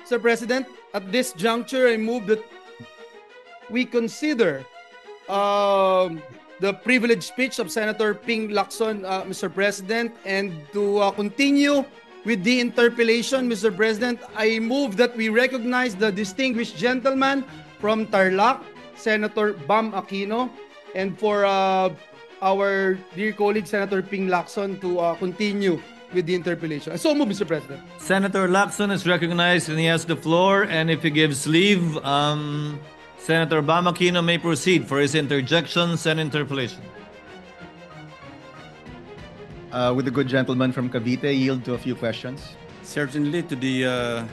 Mr. President, at this juncture, I move that we consider the privileged speech of Senator Ping Lacson, Mr. President, and to continue with the interpellation, Mr. President, I move that we recognize the distinguished gentleman from Tarlac, Senator Bam Aquino, and for our dear colleague, Senator Ping Lacson, to continue with the interpellation. So move, Mr. President. Senator Lacson is recognized and he has the floor. And if he gives leave, Senator Bam Aquino may proceed for his interjections and interpellation. Would the good gentleman from Cavite yield to a few questions? Certainly to the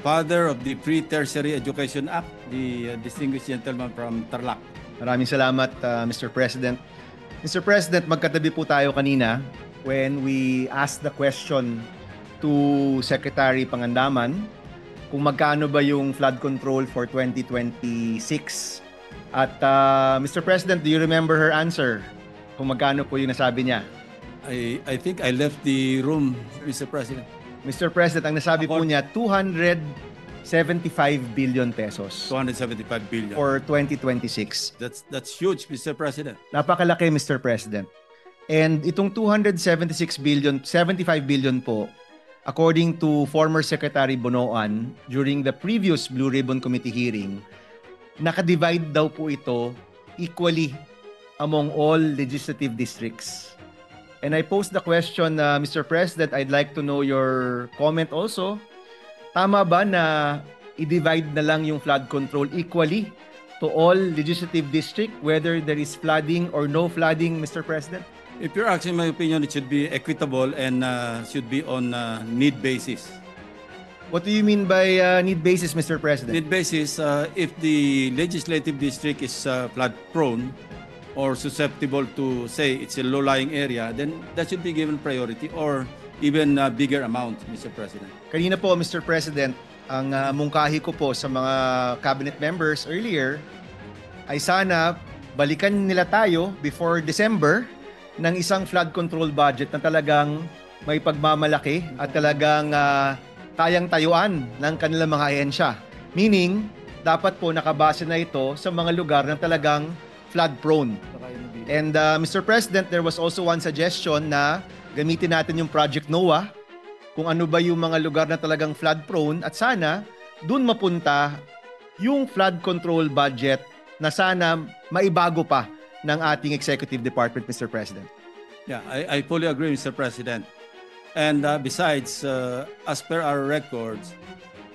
father of the Pre-Tertiary Education Act, the distinguished gentleman from Tarlac. Maraming salamat, Mr. President. Mr. President, magkatabi po tayo kanina when we asked the question to Secretary Pangandaman kung magkano ba yung flood control for 2026. At Mr. President, do you remember her answer? Kung magkano po yung nasabi niya? I think I left the room, Mr. President. Mr. President, ang nasabi po niya, 275 billion pesos 275 billion. for 2026. That's huge, Mr. President. Napakalaki, Mr. President. And itong 275 billion po, according to former Secretary Bonoan, during the previous Blue Ribbon Committee hearing, nakadivide daw po ito equally among all legislative districts. And I pose the question, Mr. President, I'd like to know your comment also. Tama ba na i-divide na lang yung flood control equally to all legislative district, whether there is flooding or no flooding, Mr. President? If you're asking my opinion, it should be equitable and should be on need basis. What do you mean by need basis, Mr. President? Need basis, if the legislative district is flood prone or susceptible to, say, it's a low-lying area, then that should be given priority or even bigger amount, Mr. President. Kanina po, Mr. President, ang mungkahi ko po sa mga cabinet members earlier ay sana balikan nila tayo before December ng isang flood control budget na talagang may pagmamalaki at talagang kayang tayuan ng kanilang mga ahensya. Meaning, dapat po nakabase na ito sa mga lugar na talagang flood prone. And Mr. President, there was also one suggestion na gamitin natin yung Project NOAA kung ano ba yung mga lugar na talagang flood prone at sana dun mapunta yung flood control budget na sana maibago pa ng ating executive department, Mr. President. Yeah, I fully agree, Mr. President. And besides, as per our records,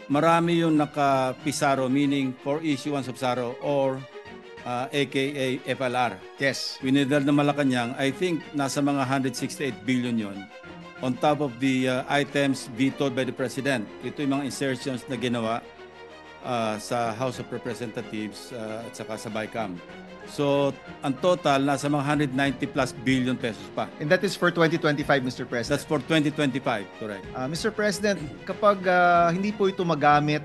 marami yung naka-PISARO, meaning for issuance of SARO or aka FLR. Yes. Winidal na Malacanang, I think nasa mga 168 billion yon. On top of the items vetoed by the President. Ito yung mga insertions na ginawa sa House of Representatives at saka sa BICAM. So, ang total, nasa mga 190 plus billion pesos pa. And that is for 2025, Mr. President. That's for 2025, correct. Mr. President, kapag hindi po ito magamit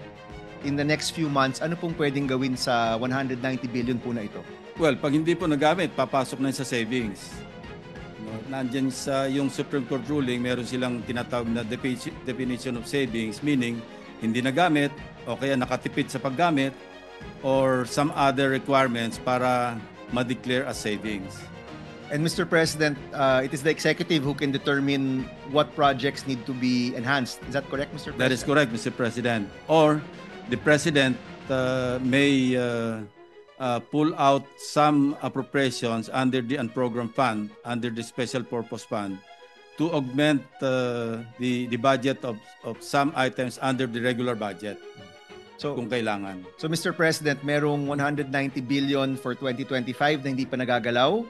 in the next few months, ano pong pwedeng gawin sa 190 billion po na ito? Well, pag hindi po nagamit, papasok na sa savings. Nandiyan sa yung Supreme Court ruling, meron silang tinatawag na definition of savings, meaning hindi nagamit o kaya nakatipid sa paggamit or some other requirements para ma-declare as savings. And Mr. President, it is the executive who can determine what projects need to be enhanced. Is that correct, Mr. President? That is correct, Mr. President. Or the President may pull out some appropriations under the unprogrammed fund, under the special purpose fund, to augment the budget of some items under the regular budget. So, kung kailangan. So Mr. President, merong 190 billion for 2025 na hindi pa nagagalaw.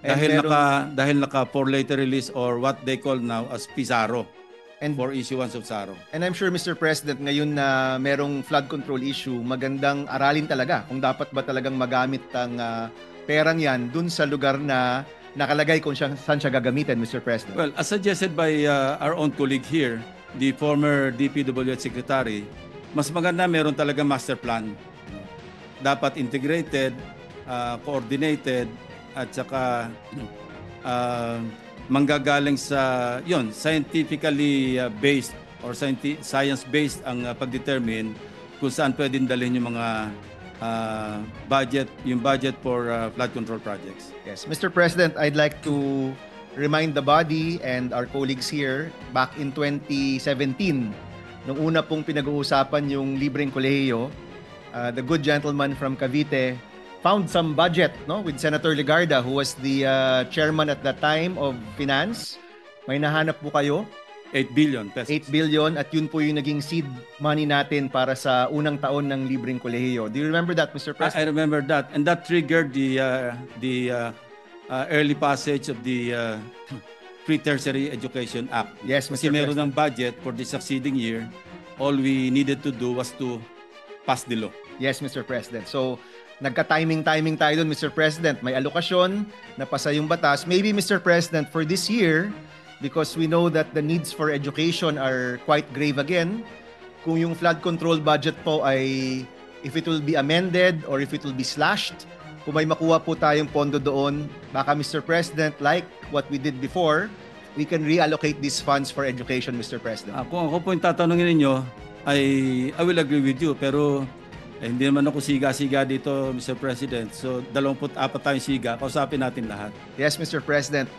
Dahil naka for later release or what they call now as PISARO and for issuance of SARO. And I'm sure, Mr. President, ngayon na merong flood control issue, magandang aralin talaga kung dapat ba talagang magamit ang perang yan dun sa lugar na nakalagay kung saan siya gagamitin, Mr. President. Well, as suggested by our own colleague here, the former DPWH Secretary, mas maganda meron talaga master plan. Dapat integrated, coordinated, at saka manggagaling sa scientifically based or science-based ang pag-determine kung saan pwedeng dalhin yung mga budget for flood control projects. Yes, Mr. President, I'd like to remind the body and our colleagues here, back in 2017, nung una pong pinag-uusapan yung libreng kolehiyo, the good gentleman from Cavite found some budget, no, with Senator Legarda, who was the chairman at that time of Finance. May nahanap po kayo? 8 billion pesos. 8 billion at yun po yung naging seed money natin para sa unang taon ng libreng kolehiyo. Do you remember that, Mr. I President? remember that, and that triggered the early passage of the Free Tertiary Education Act. Yes, Kasi Mr. meron President. ng budget for the succeeding year. All we needed to do was to pass the law. Yes, Mr. President. So, nagka-timing tayo dun, Mr. President. May alokasyon, napasa yung batas. Maybe, Mr. President, for this year, because we know that the needs for education are quite grave again, kung yung flood control budget po ay, if it will be amended or if it will be slashed, kung may makuha po tayong pondo doon, baka, Mr. President, like what we did before, we can reallocate these funds for education, Mr. President. Kung ako po yung tatanungin ninyo, I will agree with you, pero hindi naman ako siga-siga dito, Mr. President. So, 24 tayong siga. Kausapin natin lahat. Yes, Mr. President.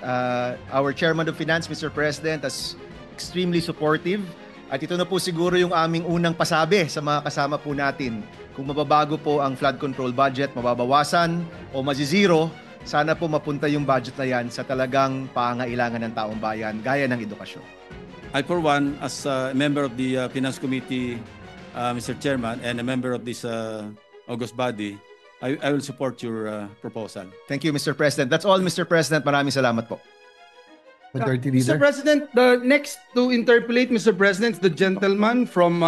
Our Chairman of Finance, Mr. President, is extremely supportive. At ito na po siguro yung aming unang pasabi sa mga kasama po natin. Kung mababago po ang flood control budget, mababawasan o mazizero, sana po mapunta yung budget na yan sa talagang pangailangan ng taong bayan, gaya ng edukasyon. I, for one, as a member of the Finance Committee, Mr. Chairman, and a member of this August body, I will support your proposal. Thank you, Mr. President. That's all, Mr. President. Maraming salamat po. Majority Mr. Leader. President, the next to interpolate, Mr. President, is the gentleman from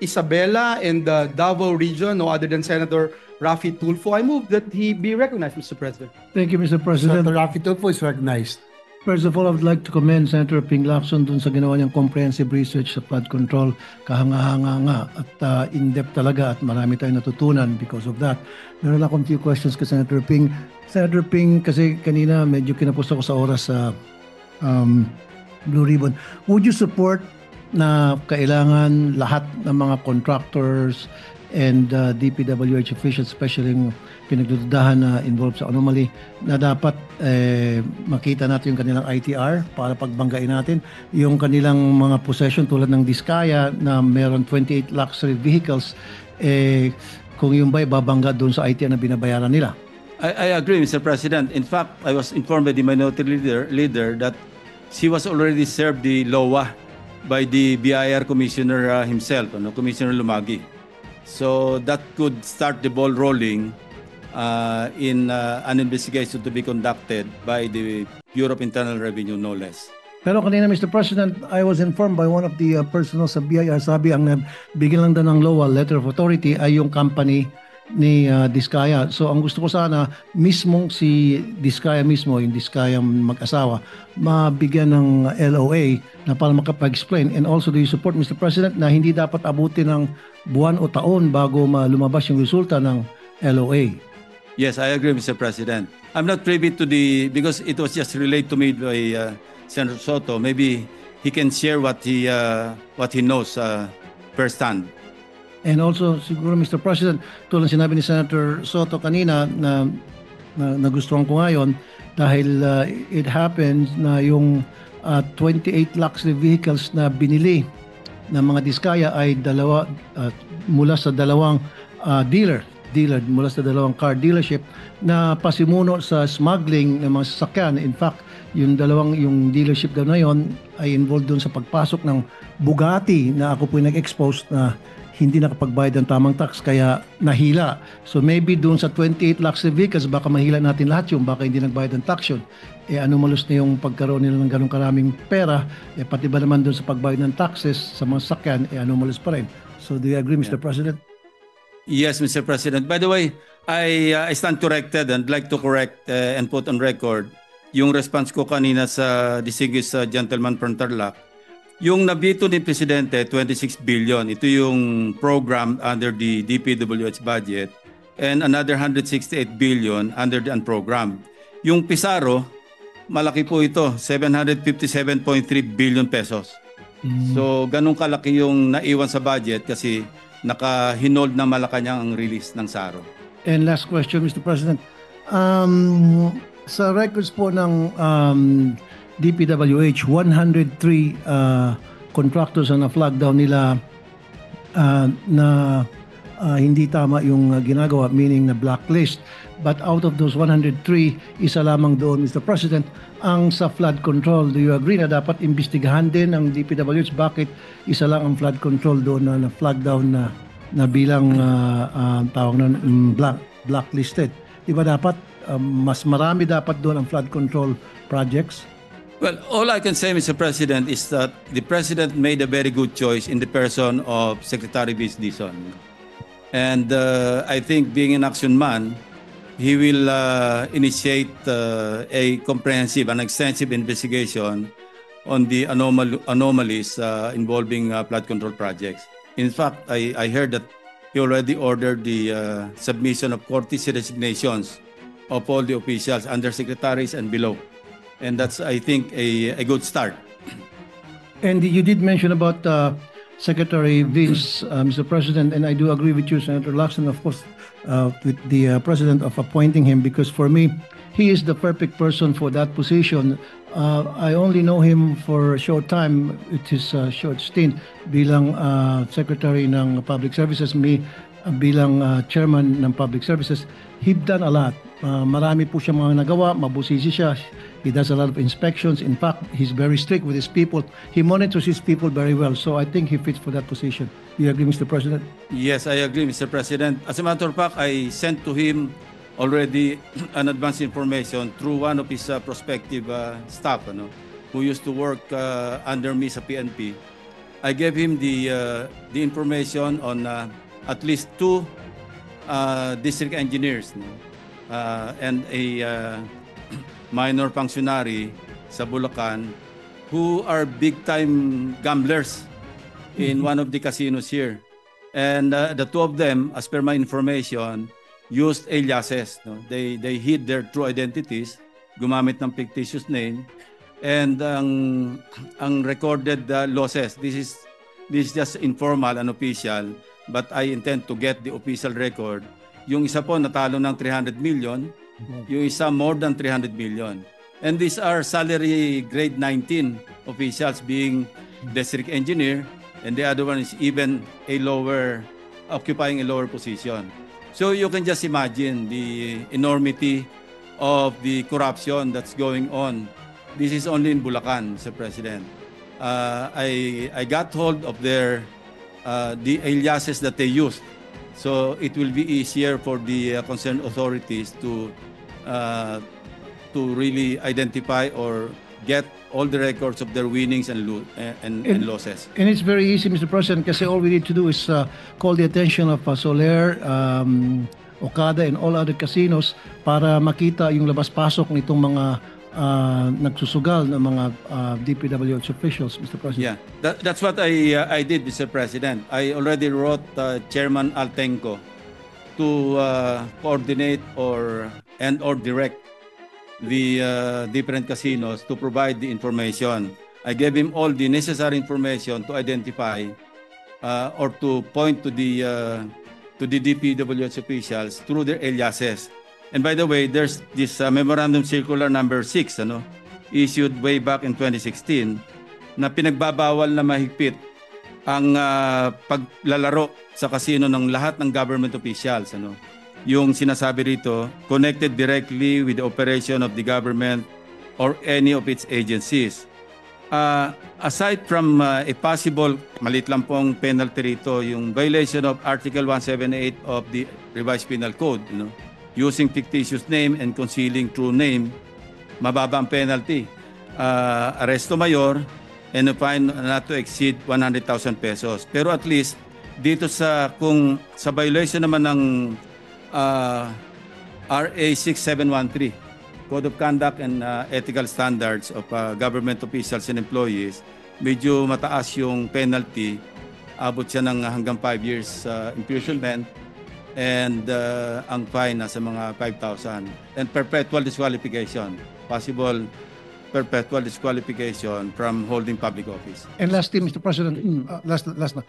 Isabela in the Davao region, no other than Senator Raffy Tulfo. I move that he be recognized, Mr. President. Thank you, Mr. President. Senator Raffy Tulfo is recognized. First of all, I would like to commend Senator Ping Lacson dun sa ginawa niyang comprehensive research sa flood control. Kahanga-hanga nga at in-depth talaga at marami tayong natutunan because of that. Meron akong few questions kay Senator Ping. Senator Ping, kasi kanina medyo kinapos ako sa oras sa Blue Ribbon. Would you support na kailangan lahat ng mga contractors and DPWH officials, especially yung pinagdududahan na involved sa anomaly, na dapat makita natin yung kanilang ITR para pagbanggain natin yung kanilang mga possession tulad ng Diskaya na meron 28 luxury vehicles, kung yung ba'y babangga doon sa ITR na binabayaran nila. I agree, Mr. President. In fact, I was informed by the minority leader that she was already served the LOA by the BIR Commissioner himself, Commissioner Lumagi. So that could start the ball rolling in an investigation to be conducted by the Bureau of Internal Revenue, no less. Pero kanina, Mr. President, I was informed by one of the personnel sa BIR, sabi ang bigyan lang daw ng LOA, letter of authority, ay yung company ni Diskaya. So ang gusto ko sana, mismong si Diskaya mismo, yung Diskaya mag-asawa, mabigyan ng LOA na para makapag-explain. And also, do you support, Mr. President, na hindi dapat abutin ng buwan o taon bago lumabas yung resulta ng LOA? Yes, I agree, Mr. President. I'm not privy to because it was just relayed to me by Senator Soto. Maybe he can share what he knows firsthand. And also, siguro, Mr. President, tulad sinabi ni Senator Soto kanina na nagustuhan ko ngayon dahil it happens na yung 28 luxury vehicles na binili ng mga Diskaya ay mula sa dalawang dealer mula sa dalawang car dealership na pasimuno sa smuggling ng mga sasakyan. In fact, yung dealership daw na yon ay involved doon sa pagpasok ng Bugatti na ako po nag-expose na hindi nakapagbayad ng tamang tax kaya nahila. So maybe doon sa 28 luxury vehicles baka mahila natin lahat yun, baka hindi nagbayad ng tax yun. Anomalous na yung pagkaroon nila ng ganong karaming pera, pati ba naman doon sa pagbayad ng taxes sa mga sakyan, anomalous pa rin. So do you agree, Mr. President? Yes, Mr. President. By the way, I stand corrected and like to correct and put on record yung response ko kanina sa distinguished gentleman from Tarlac. Yung nabito ni Presidente, 26 billion. Ito yung program under the DPWH budget and another 168 billion under the unprogrammed. Yung Pizarro, malaki po ito, 757.3 billion pesos. So ganun kalaki yung naiwan sa budget kasi naka-hinold na Malacanang ang release ng SARO. And last question, Mr. President. Sa records po ng DPWH, 103 contractors ang na-flag down nila na hindi tama yung ginagawa, meaning na blacklist. But out of those 103, isa lamang doon, Mr. President, ang sa flood control. Do you agree na dapat imbestigahan din ang DPWH? Bakit isa lang ang flood control doon na flag down na bilang tawag na blacklisted? Di ba dapat mas marami dapat doon ang flood control projects? Well, all I can say, Mr. President, is that the President made a very good choice in the person of Secretary Vince Dizon. And I think being an action man, he will initiate a comprehensive and extensive investigation on the anomalies involving flood control projects. In fact, I heard that he already ordered the submission of courtesy resignations of all the officials, undersecretaries and below. And that's, I think, a good start. And you did mention about Secretary Vince, Mr. President, and I do agree with you, Senator Lacson, of course, with the President of appointing him, because for me, he is the perfect person for that position. I only know him for a short time. It is a short stint bilang Secretary ng Public Services, me bilang Chairman ng Public Services. He's done a lot. Marami po siya mga nagawa, mabusisi siya. He does a lot of inspections. In fact, he's very strict with his people. He monitors his people very well. So I think he fits for that position. Do you agree, Mr. President? Yes, I agree, Mr. President. As a matter of fact, I sent to him already an advance information through one of his prospective staff, who used to work under me sa PNP. I gave him the information on at least 2 district engineers and a minor functionary sa Bulacan who are big-time gamblers in one of the casinos here. And the 2 of them, as per my information, used aliases. They hid their true identities, gumamit ng fictitious name, and ang recorded losses. This is just informal and official, but I intend to get the official record. Yung isa po natalo ng 300 million, yung isa more than 300 million. And these are salary grade 19 officials, being district engineer, and the other one is even occupying a lower position. So you can just imagine the enormity of the corruption that's going on. This is only in Bulacan, Mr. President. I got hold of the aliases that they used. So it will be easier for the concerned authorities to really identify or get all the records of their winnings and losses. And it's very easy, Mr. President, kasi all we need to do is call the attention of Soler, Okada, and all other casinos para makita yung labas-pasok nitong mga nagsusugal ng mga DPWH officials, Mr. President. Yeah, that's what I did, Mr. President. I already wrote Chairman Altenco to coordinate or direct the different casinos to provide the information. I gave him all the necessary information to identify or to point to the DPWH officials through their aliases. And by the way, there's this Memorandum Circular number 6 issued way back in 2016 na pinagbabawal na mahigpit ang paglalaro sa casino ng lahat ng government officials. Yung sinasabi rito, connected directly with the operation of the government or any of its agencies. Aside from a possible, malit lang pong penalty rito, yung violation of Article 178 of the Revised Penal Code, using fictitious name and concealing true name, mababa ang penalty. Arresto mayor and a fine not to exceed 100,000 pesos. Pero at least, dito kung sa violation naman ng RA 6713, Code of Conduct and Ethical Standards of Government Officials and Employees, medyo mataas yung penalty. Abot siya ng hanggang 5 years imprisonment, and ang fine nasa mga 5,000, and perpetual disqualification. Possible perpetual disqualification from holding public office. And lastly, Mr. President, last na.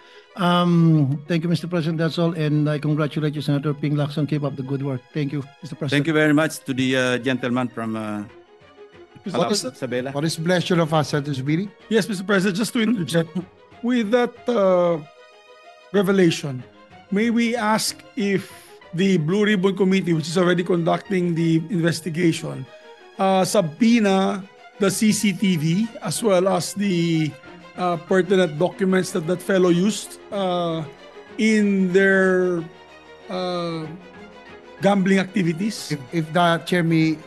Thank you, Mr. President. That's all. And I congratulate you, Senator Ping Lacson. Keep up the good work. Thank you, Mr. President. Thank you very much to the gentleman from What is- Sabela. What is pleasure of us, Senator Zubiri? Yes, Mr. President, just to interject, with that revelation, may we ask if the Blue Ribbon Committee, which is already conducting the investigation, subpoena the CCTV as well as the pertinent documents that that fellow used in their gambling activities? If the chair may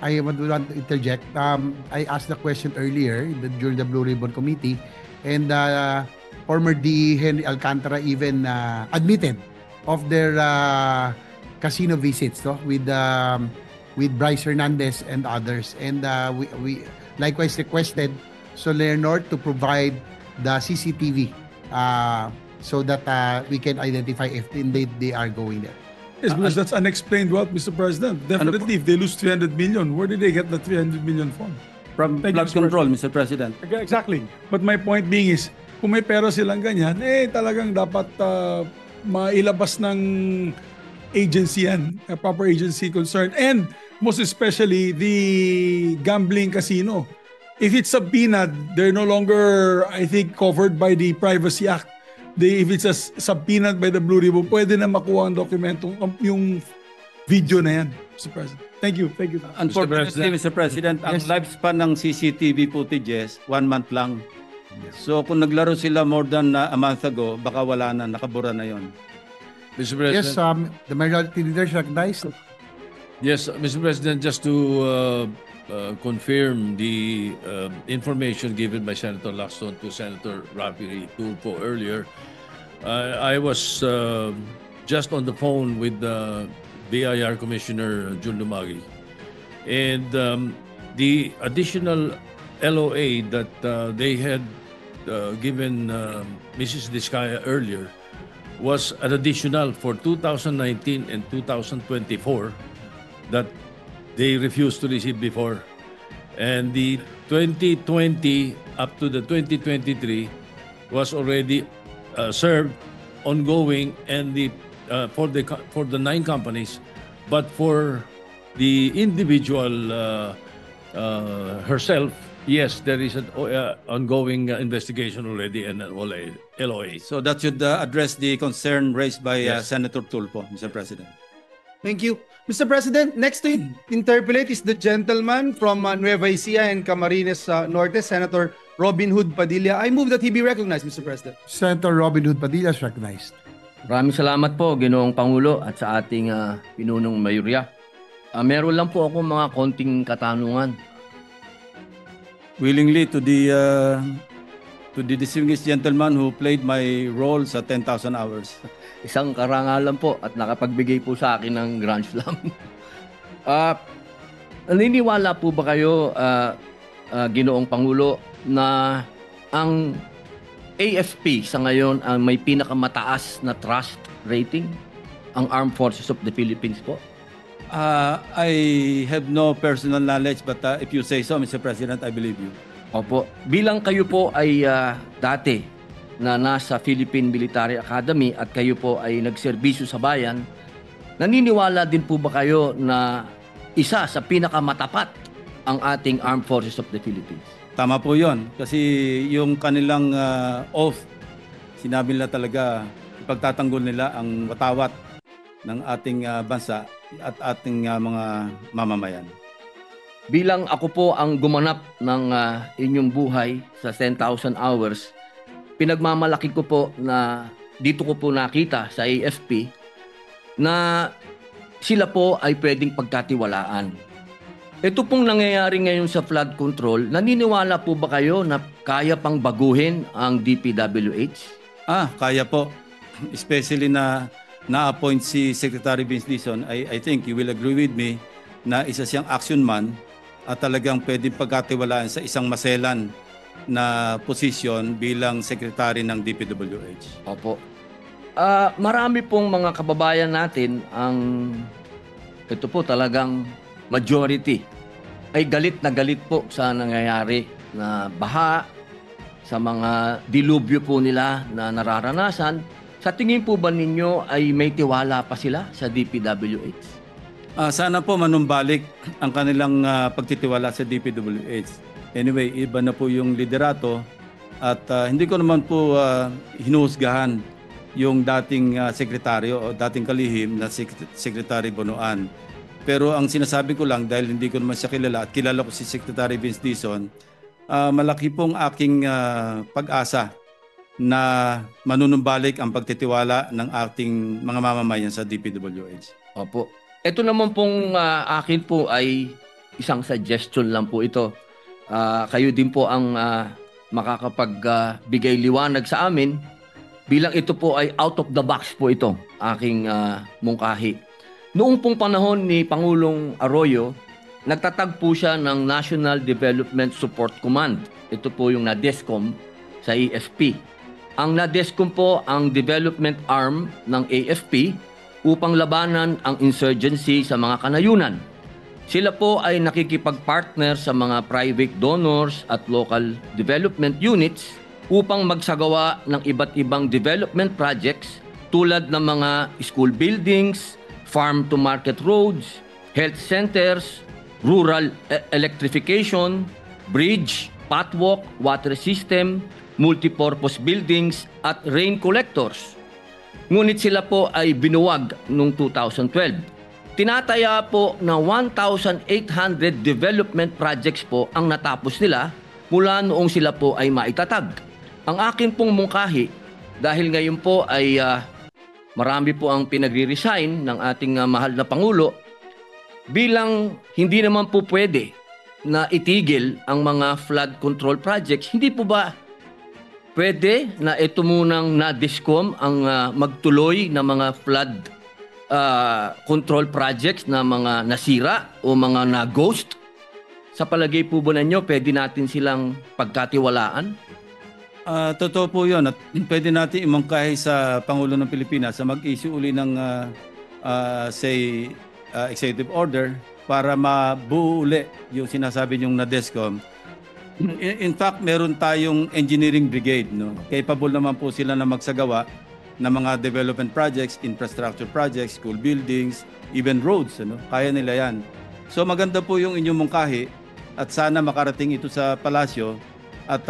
I would want to interject. I asked the question earlier during the Blue Ribbon Committee, and former DE Henry Alcantara even admitted of their casino visits, no, with Bryce Hernandez and others, and we likewise requested Soler to provide the CCTV so that we can identify if indeed they are going there. Yes, because that's unexplained wealth, Mr. President. Definitely, if they lose 300 million, where did they get the 300 million from? From Thank you, flood Mr. control, Mr. President. Exactly. But my point being is, kung may pera silang ganyan, talagang dapat mailabas ng agency yan, a proper agency concerned. And most especially, the gambling casino. If it's subpoenaed, they're no longer, I think, covered by the Privacy Act. If it's subpoenaed by the Blue Ribbon, pwede na makuha ang dokumentong yung video na yan, Mr. President. Thank you. Thank you. Unfortunately, Mr. President, ang lifespan ng CCTV footages, 1 month lang. So kung naglaro sila more than a month ago, baka wala na, nakabura na yon. Mr. President. Yes, the majority leader recognized. Yes, Mr. President, just to confirm the information given by Senator Lacson to Senator Rafi Tulfo earlier, I was just on the phone with the BIR Commissioner Jun Lumagi, and the additional LOA that they had given Mrs. Diskaya earlier was an additional for 2019 and 2024 that they refused to receive before. And the 2020 up to the 2023 was already served, ongoing, and for the 9 companies, but for the individual herself, yes, there is an ongoing investigation already and an LOA. So that should address the concern raised by Senator Tulfo, Mr. President. Thank you. Mr. President, next to interpolate is the gentleman from Nueva Ecija and Camarines Norte, Senator Robin Hood Padilla. I move that he be recognized, Mr. President. Senator Robin Hood Padilla is recognized. Maraming salamat po, Ginoong Pangulo, at sa ating pinunong mayorya. Meron lang po ako mga konting katanungan. Willingly to the distinguished gentleman who played my role sa 10,000 hours. Isang karangalan po at nakapagbigay po sa akin ng Grand Slam. Naniniwala po ba kayo, Ginoong Pangulo, na ang AFP sa ngayon ang may pinakamataas na trust rating, ang Armed Forces of the Philippines po? I have no personal knowledge, but if you say so, Mr. President, I believe you. Opo. Bilang kayo po ay dati na nasa Philippine Military Academy at kayo po ay nagserbisyo sa bayan, naniniwala din po ba kayo na isa sa pinakamatapat ang ating Armed Forces of the Philippines? Tama po yon. Kasi yung kanilang oath, sinabi nila talaga, ipagtatanggol nila ang watawat ng ating bansa at ating mga mamamayan. Bilang ako po ang gumanap ng inyong buhay sa 10,000 hours, pinagmamalaki ko po na dito ko po nakita sa AFP na sila po ay pwedeng pagkatiwalaan. Ito pong nangyayari ngayon sa flood control, naniniwala po ba kayo na kaya pang baguhin ang DPWH? Kaya po. Especially na na-appoint si Secretary Vince Dizon. I think you will agree with me na isa siyang action man at talagang pwedeng pagkatiwalaan sa isang maselan na posisyon bilang sekretary ng DPWH. Opo. Marami pong mga kababayan natin ang ito po talagang majority ay galit na galit po sa nangyayari na baha, sa mga dilubyo po nila na nararanasan. Sa tingin po ba ninyo ay may tiwala pa sila sa DPWH? Sana po manumbalik ang kanilang pagtitiwala sa DPWH. Anyway, iba na po yung liderato at hindi ko naman po hinuhusgahan yung dating sekretaryo o dating kalihim na Secretary Bonoan. Pero ang sinasabi ko lang, dahil hindi ko naman siya kilala at kilala ko si Secretary Vince Dizon, malaki pong aking pag-asa na manunumbalik ang pagtitiwala ng ating mga mamamayan sa DPWH. Opo. Ito naman pong akin po ay isang suggestion lang po ito. Kayo din po ang makakapagbigay liwanag sa amin bilang ito po ay out of the box po ito, aking mungkahi. Noong pong panahon ni Pangulong Arroyo, nagtatag po siya ng National Development Support Command. Ito po yung NADESCOM sa AFP. Ang NADESCOM po ang development arm ng AFP upang labanan ang insurgency sa mga kanayunan. Sila po ay nakikipag-partner sa mga private donors at local development units upang magsagawa ng iba't ibang development projects tulad ng mga school buildings, farm-to-market roads, health centers, rural electrification, bridge, pathwalk, water system, multipurpose buildings at rain collectors. Ngunit sila po ay binuwag noong 2012. Tinataya po na 1,800 development projects po ang natapos nila mula noong sila po ay maitatag. Ang akin pong mungkahi, dahil ngayon po ay marami po ang pinagre-resign ng ating mahal na Pangulo, bilang hindi naman po pwede na itigil ang mga flood control projects, hindi po ba pwede na ito munang NADESCOM ang magtuloy ng mga flood control projects na mga nasira o mga na-ghost? Sa palagay po ba ninyo, pwede natin silang pagkatiwalaan? Totoo po yun. At pwede natin imangkahi sa Pangulo ng Pilipinas na mag-issue uli ng executive order para mabuo uli yung sinasabi niyong NADESCOM. In fact, meron tayong engineering brigade, no? Capable naman po sila na magsagawa ng mga development projects, infrastructure projects, school buildings, even roads, ano? Kaya nila 'yan. So maganda po yung inyong mungkahi at sana makarating ito sa palasyo at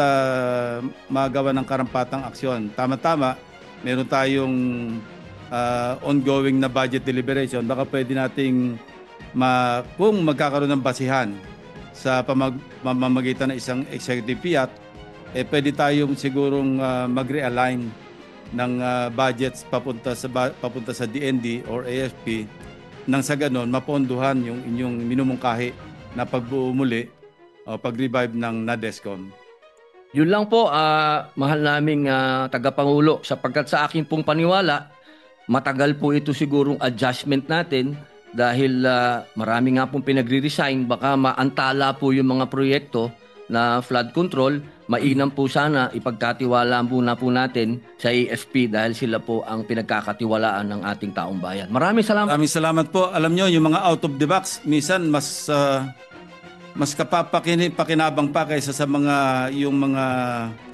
magawa ng karampatang aksyon. Tama-tama, meron tayong ongoing na budget deliberation. Baka pwede nating kung magkakaroon ng basihan sa pamamagitan ng isang executive fiat, pwede tayong sigurong mag-realign ng budgets papunta sa DND or AFP nang sa ganon mapondohan yung inyong minumungkahi na pagbuo muli o pag-revive ng NADESCOM. Yun lang po, mahal naming tagapangulo, sapagkat sa akin pong paniwala, matagal po ito sigurong adjustment natin. Dahil marami nga pong pinagre-resign, baka maantala po yung mga proyekto na flood control. Mainam po sana ipagkatiwalaan muna po natin sa AFP dahil sila po ang pinagkakatiwalaan ng ating taong bayan. Maraming salamat. Maraming salamat po. Alam nyo, yung mga out of the box, minsan mas pakinabang pa kaysa sa yung mga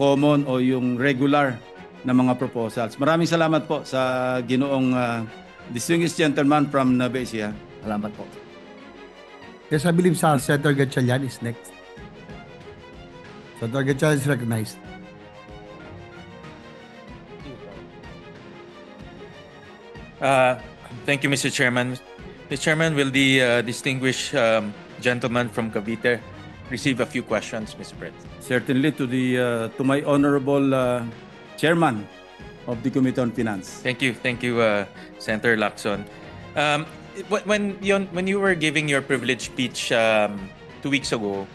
common o yung regular na mga proposals. Maraming salamat po sa ginoong distinguished gentleman from Nueva Ecija. Salamat po. Yes, I believe Senator Gatchalian is next. Senator Gatchalian is recognized. Thank you, Mr. Chairman. Mr. Chairman, will the distinguished gentleman from Cavite receive a few questions, Mr. President? Certainly to my honorable chairman of the Committee on Finance. Thank you, Senator Lacson. When you were giving your privilege speech 2 weeks ago,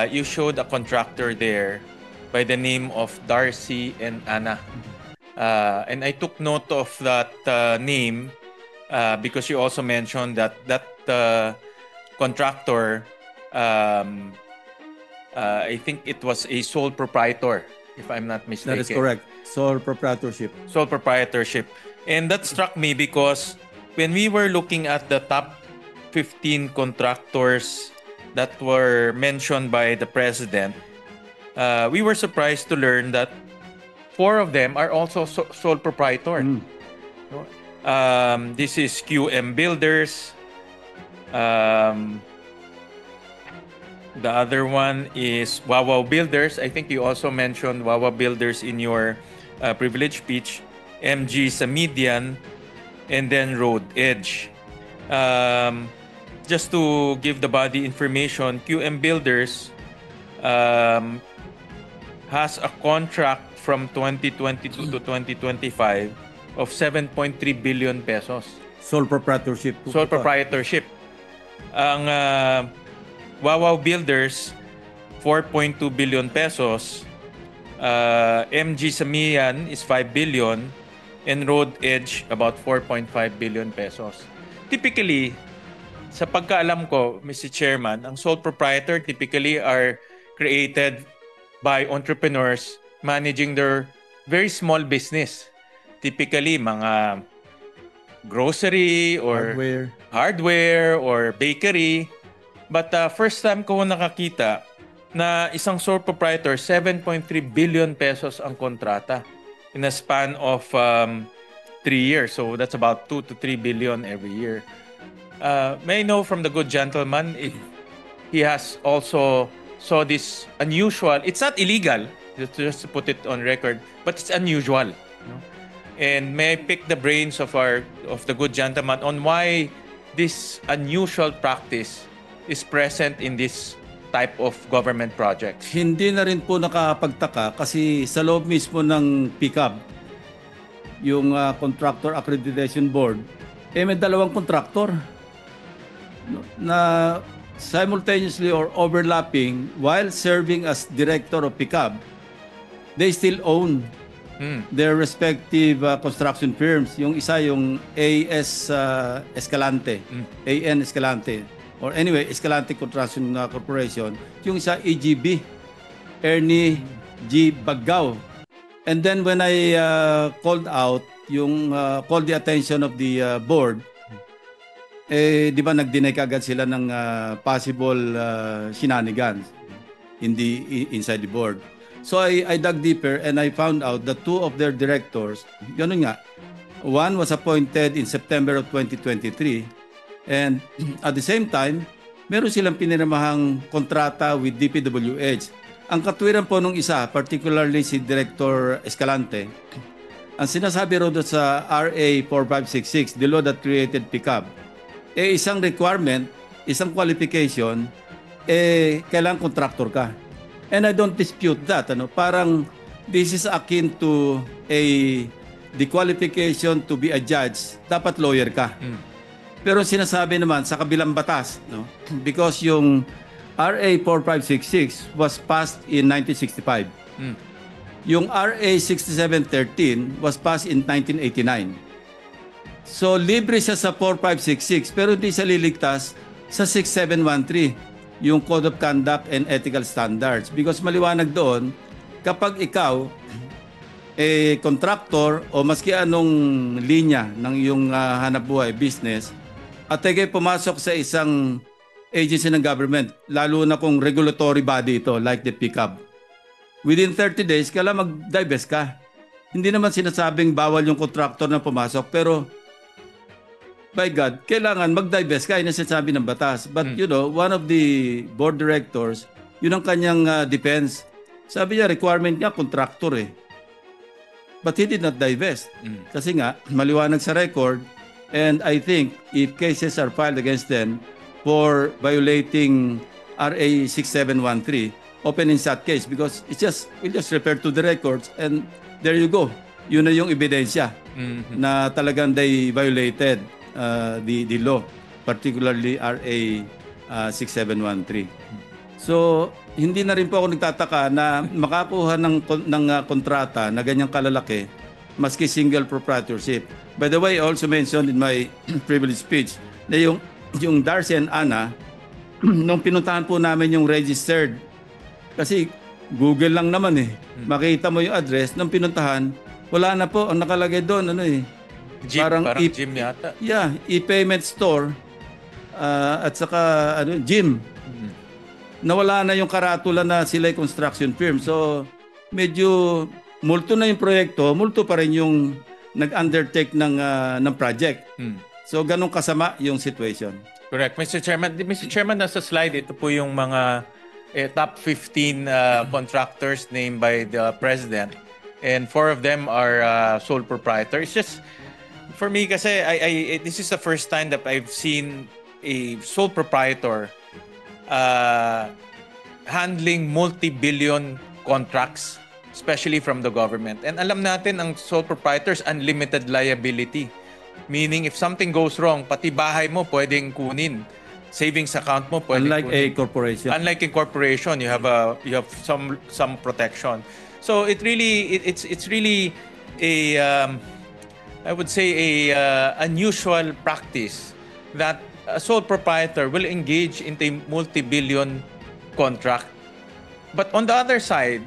you showed a contractor there by the name of Darcy and Anna, and I took note of that name because you also mentioned that contractor, I think it was a sole proprietor, if I'm not mistaken. That is correct. Sole proprietorship. Sole proprietorship. And that struck me because when we were looking at the top 15 contractors that were mentioned by the President, we were surprised to learn that 4 of them are also sole proprietor. This is QM Builders. The other one is Wawa Builders. I think you also mentioned Wawa Builders in your privilege speech. MG Samidian, and then Road Edge. Just to give the body information, QM Builders has a contract from 2022 to 2025 of 7.3 billion pesos. Sole proprietorship. Sole proprietorship. Ang Wawa Builders, 4.2 billion pesos. MG Samian is 5 billion. And Road Edge, about 4.5 billion pesos. Typically, sa pagkaalam ko, Mr. Chairman, ang sole proprietor typically are created by entrepreneurs managing their very small business. Typically, mga grocery or hardware or bakery. But first time ko nakakita na isang sole proprietor, 7.3 billion pesos ang kontrata in a span of 3 years. So that's about 2 to 3 billion every year. May I know from the good gentleman if he has also saw this unusual, it's not illegal, just to put it on record, but it's unusual. And may I pick the brains of the good gentleman on why this unusual practice is present in this type of government projects? Hindi na rin po nakapagtaka kasi sa loob mismo ng PICAB, yung Contractor Accreditation Board, may 2 contractor na simultaneously or overlapping while serving as director of PICAB, they still own their respective construction firms. Yung isa yung AS Escalante, AN Escalante, or anyway, Escalante Construction Corporation. Yung isa EGB, Ernie G. Baggao. And then when I called out, called the attention of the board, di ba nag-deny kagad sila ng possible shenanigans inside the board. So I dug deeper and I found out that 2 of their directors, ganun nga, one was appointed in September of 2023 and at the same time, meron silang pinirmahang kontrata with DPWH. Ang katwiran po nung isa, particularly si Director Escalante, ang sinasabi ro sa RA 4566, the law that created PICAB, isang requirement, isang qualification, kailangan contractor ka. And I don't dispute that. Parang this is akin to the qualification to be a judge, dapat lawyer ka. Pero sinasabi naman sa kabilang batas, because yung RA 4566 was passed in 1965. Yung RA 6713 was passed in 1989. So libre siya sa 4566 pero hindi siya liligtas sa 6713, yung Code of Conduct and Ethical Standards. Because maliwanag doon, kapag ikaw contractor o maski anong linya ng iyong hanapbuhay, business, at kayo pumasok sa isang agency ng government, lalo na kung regulatory body ito, like the PICAB, within 30 days, kailangan mag-divest ka. Hindi naman sinasabing bawal yung contractor na pumasok, pero by God, kailangan mag-divest ka, yun ang sinasabi ng batas. But one of the board directors, yun ang kanyang defense. Sabi niya, requirement niya, contractor But he did not divest. Kasi nga, maliwanag sa record, and I think if cases are filed against them for violating RA 6713, open in that case because we'll just refer to the records and there you go. Yun na yung ebidensya na talagang they violated the law, particularly RA 6713. So, hindi na rin po ako nagtataka na makakuha ng kontrata na ganyang kalalaki maski single proprietorship. By the way, I also mentioned in my privilege speech na yung Darcy and Anna, nung pinuntahan po namin yung registered, kasi Google lang naman makita mo yung address, nung pinuntahan, wala na po, ang nakalagay doon, parang gym yata. Yeah, e-payment store, at saka gym. nawala na yung karatula na sila'y construction firm. So, medyo multo na yung proyekto, multo pa rin yung nag-undertake ng project. So, ganun kasama yung situation. Correct. Mr. Chairman, nasa slide, ito po yung mga top 15 contractors named by the President. And 4 of them are sole proprietors. It's just, for me kasi, this is the first time that I've seen a sole proprietor handling multi-billion contracts, especially from the government. And alam natin, ang sole proprietors, unlimited liability. Meaning, if something goes wrong, pati bahay mo pwedeng kunin. Savings account mo pwedeng Unlike kunin. a corporation. Unlike a corporation, you have some protection. So it's really a I would say a unusual practice that a sole proprietor will engage in a multi-billion contract. But on the other side,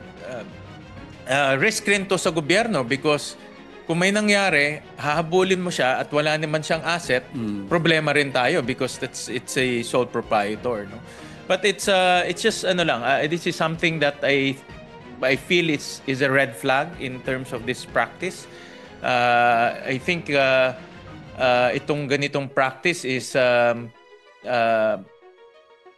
risk rin to sa gobyerno because kung may nangyari, hahabulin mo siya at wala naman siyang asset, problema rin tayo because it's a sole proprietor. No? But it's just this is something that I feel is a red flag in terms of this practice. I think itong ganitong practice is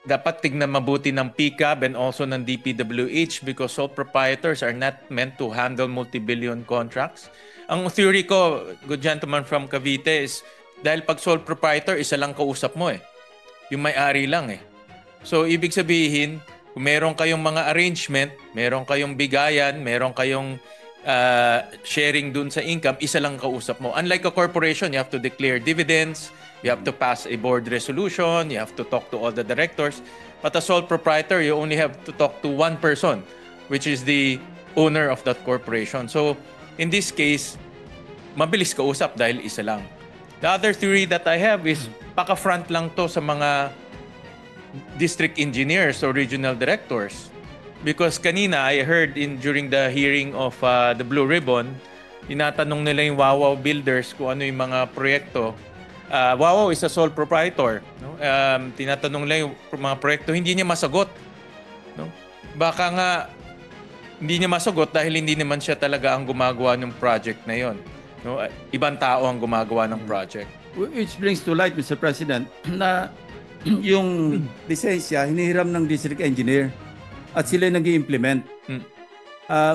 dapat tignan mabuti ng PCAB and also ng DPWH because sole proprietors are not meant to handle multi-billion contracts. Ang theory ko, good gentleman from Cavite, is dahil pag sole proprietor, isa lang kausap mo yung may-ari lang So, ibig sabihin, kung meron kayong mga arrangement, meron kayong bigayan, meron kayong sharing dun sa income, isa lang kausap mo. Unlike a corporation, you have to declare dividends, you have to pass a board resolution, you have to talk to all the directors. But a sole proprietor, you only have to talk to one person, which is the owner of that corporation. So, in this case, mabilis kausap dahil isa lang. The other theory that I have is paka-front lang to sa mga district engineers or regional directors. Because kanina, I heard during the hearing of the Blue Ribbon, tinatanong nila yung Wawaw Builders kung ano yung mga proyekto. Wawaw is a sole proprietor. No? Tinatanong nila yung mga proyekto, hindi niya masagot. No? Baka nga, hindi niya masagot dahil hindi naman siya talaga ang gumagawa ng project na yon. No? Ibang tao ang gumagawa ng project. Which brings to light, Mr. President, na yung lisensya, hinihiram ng district engineer at sila nag-i-implement.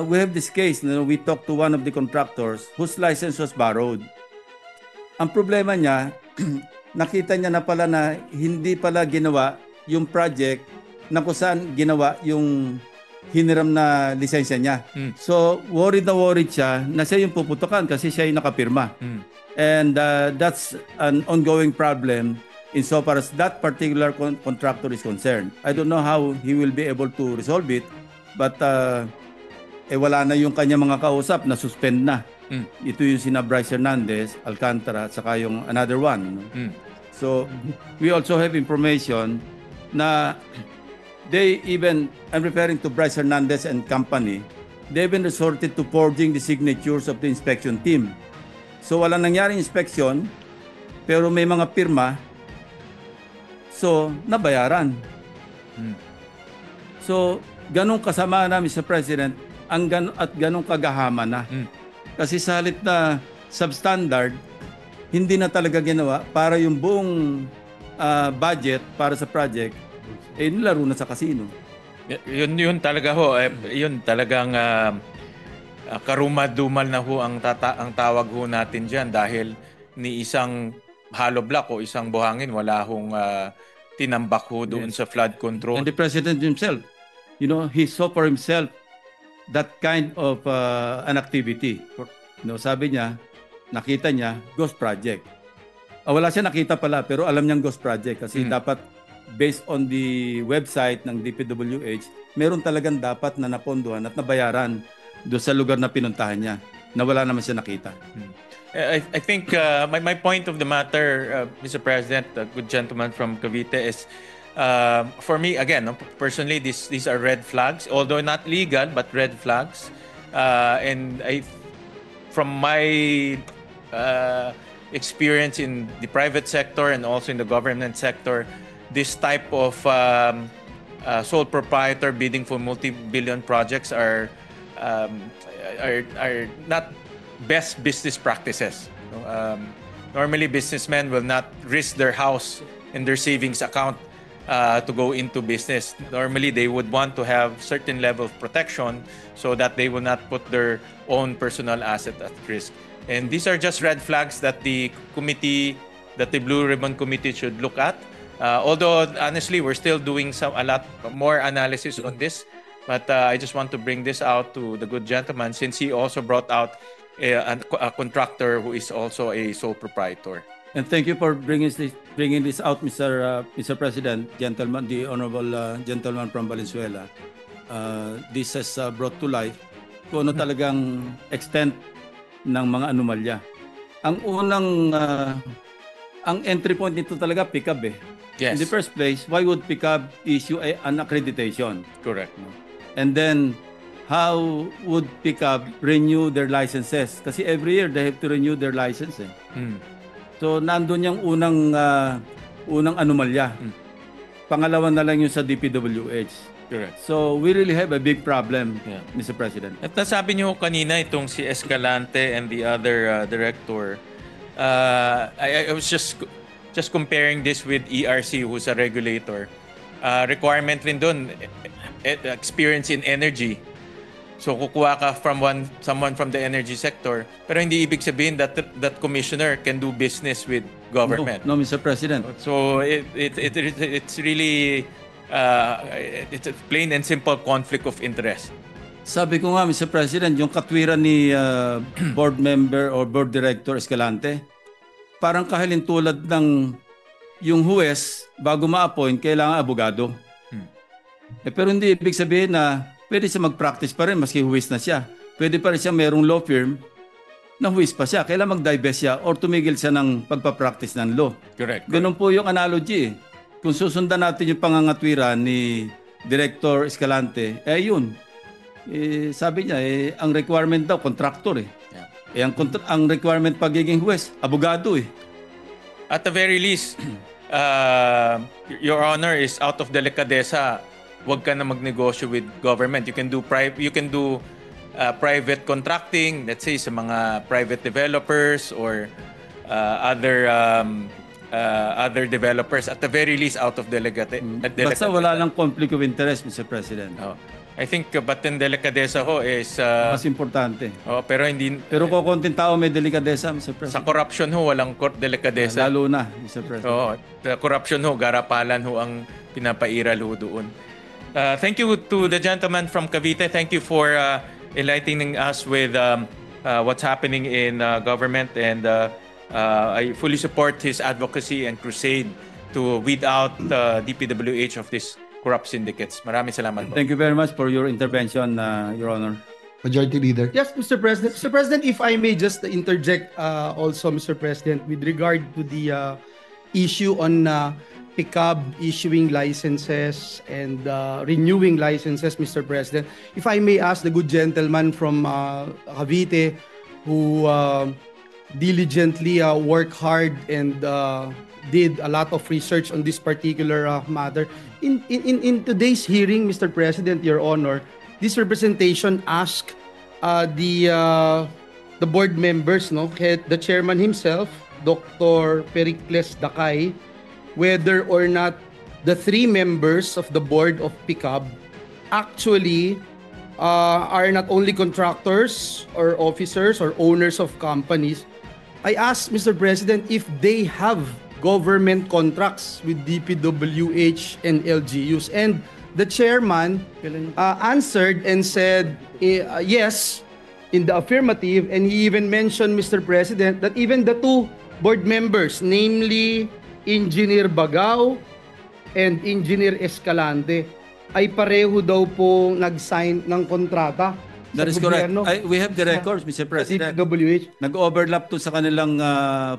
We have this case, we talked to one of the contractors whose license was borrowed. Ang problema niya, nakita niya na pala na hindi pala ginawa yung project na kung saan ginawa yung hiniram na lisensya niya. So, worried siya na siya yung puputukan kasi siya yung nakapirma. And that's an ongoing problem insofar as that particular contractor is concerned. I don't know how he will be able to resolve it, but wala na yung kanya mga kausap na suspend na. Ito yung sina Bryce Hernandez, Alcantara, at saka yung another one. No? So, we also have information na they even, I'm referring to Bryce Hernandez and company, they even resorted to forging the signatures of the inspection team. So, wala nangyaring inspection, pero may mga pirma, so, nabayaran. So, ganong kasama na, Mr. President, at ganong kagahama na. Kasi sa halip na substandard, hindi na talaga ginawa para yung buong budget para sa project, nilaro na sa casino. Yun talaga ho. Yun talagang karumadumal na ho ang tawag ho natin dyan dahil ni isang hollow block o isang buhangin, wala hong tinambak ho doon sa flood control. And the President himself, he saw for himself that kind of an activity. Sabi niya, nakita niya, ghost project. Wala siya nakita pala, pero alam niyang ghost project kasi dapat based on the website ng DPWH, meron talagang dapat na napondohan at nabayaran doon sa lugar na pinuntahan niya na wala naman siya nakita. I think my point of the matter, Mr. President, good gentleman from Cavite, is for me, again, personally, these are red flags, although not legal, but red flags. And from my experience in the private sector and also in the government sector, this type of sole proprietor bidding for multi-billion projects are not best business practices. Normally, businessmen will not risk their house and their savings account to go into business. Normally, they would want to have certain level of protection so that they will not put their own personal asset at risk. And these are just red flags that the committee, that the Blue Ribbon Committee should look at. Although, honestly, we're still doing a lot more analysis on this. But I just want to bring this out to the good gentleman since he also brought out a contractor who is also a sole proprietor. And thank you for bringing this out, Mr. President, gentleman, the honorable gentleman from Valenzuela. This has brought to life kung ano talagang extent ng mga anomalya. Ang unang, ang entry point nito talaga PICAB eh. Yes. In the first place, why would PICAB issue an accreditation? Correct. And then, how would PICAB renew their licenses? Kasi every year, they have to renew their license eh. So, nandun yung unang anomalya. Pangalawa na lang yung sa DPWH. Correct. So, we really have a big problem, Mr. President. At nasabi niyo kanina itong si Escalante and the other director, I was just comparing this with ERC, who's a regulator. Requirement rin doon, experience in energy. So kukuha ka from someone from the energy sector, pero hindi ibig sabihin that commissioner can do business with government. No, Mr. President. So it's really it's a plain and simple conflict of interest. Sabi ko nga, Mr. President, yung katwiran ni board member or board director Escalante, parang kahalintulad ng yung huwes bago ma-appoint, kailangan abogado. Pero hindi ibig sabihin na pwede siya mag-practice pa rin maski huwes na siya. Pwede pa rin siya merong law firm na huwes pa siya. Kailangan mag-divest siya or tumigil siya ng pagpa-practice ng law. Correct. Ganun po yung analogy. Kung susundan natin yung pangangatwiran ni Director Escalante, yun. Sabi niya, ang requirement daw, contractor eh. Yeah. Ang requirement pagiging huwes, abogado eh. At the very least, Your Honor, is out of delicadeza. Huwag ka na magnegosyo with government. You can do private contracting, let's say sa mga private developers or other developers. At the very least, out of delicadeza. Basta wala lang conflict of interest, Mr. President. I think batin delicadeza ho is mas importante. Pero hindi. Pero kung konting tao may delicadeza, Mr. President. Sa corruption ho walang delicadeza. Lalo na, Mr. President. Sa corruption ho, garapalan ho ang pinapairal ho doon. Thank you to the gentleman from Cavite. Thank you for enlightening us with what's happening in government, and I fully support his advocacy and crusade to weed out DPWH of this corrupt syndicates. Maraming salamat po. Thank you very much for your intervention, Your Honor. Majority Leader. Yes, Mr. President. Mr. President, if I may just interject also, Mr. President, with regard to the issue on PICAB issuing licenses and renewing licenses, Mr. President. If I may ask the good gentleman from Cavite who diligently worked hard and did a lot of research on this particular matter. In today's hearing, Mr. President, Your Honor, this representation asked the board members, the chairman himself, Dr. Pericles Dakay, whether or not the three members of the board of PICAB actually are not only contractors or officers or owners of companies. I asked Mr. President if they have government contracts with DPWH and LGUs, and the chairman answered and said yes in the affirmative, and he even mentioned, Mr. President, that even the two board members, namely Engineer Bagao and Engineer Escalante, ay pareho daw po nag-sign ng kontrata. That is correct. We have the records, Mr. President. DPWH. Nag-overlap to sa kanilang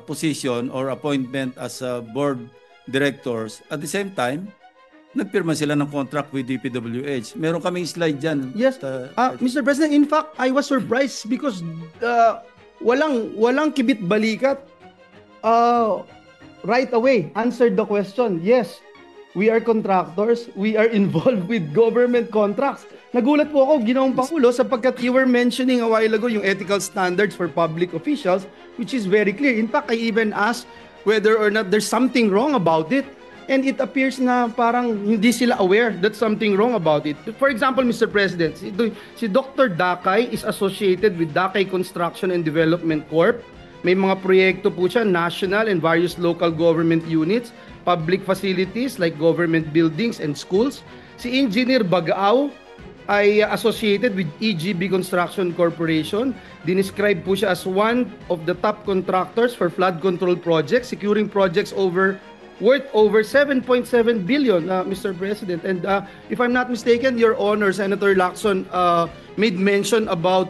position or appointment as board directors. At the same time, nagpirma sila ng contract with DPWH. Meron kaming slide dyan. Yes. Mr. President, in fact, I was surprised because walang kibit-balikat. Right away, answered the question. Yes, we are contractors, we are involved with government contracts. Nagulat po ako, Ginoong Pangulo, sapagkat you were mentioning a while ago yung ethical standards for public officials, which is very clear. In fact, I even asked whether or not there's something wrong about it. And it appears na parang hindi sila aware that something wrong about it. For example, Mr. President, si Dr. Dakay is associated with Dakay Construction and Development Corp. May mga proyekto po siya, national and various local government units, public facilities like government buildings and schools. Si Engineer Bagao ay associated with EGB Construction Corporation. Dinescribe po siya as one of the top contractors for flood control projects, securing projects worth over 7.7 billion, Mr. President. And if I'm not mistaken, Your Honor, Senator Lacson made mention about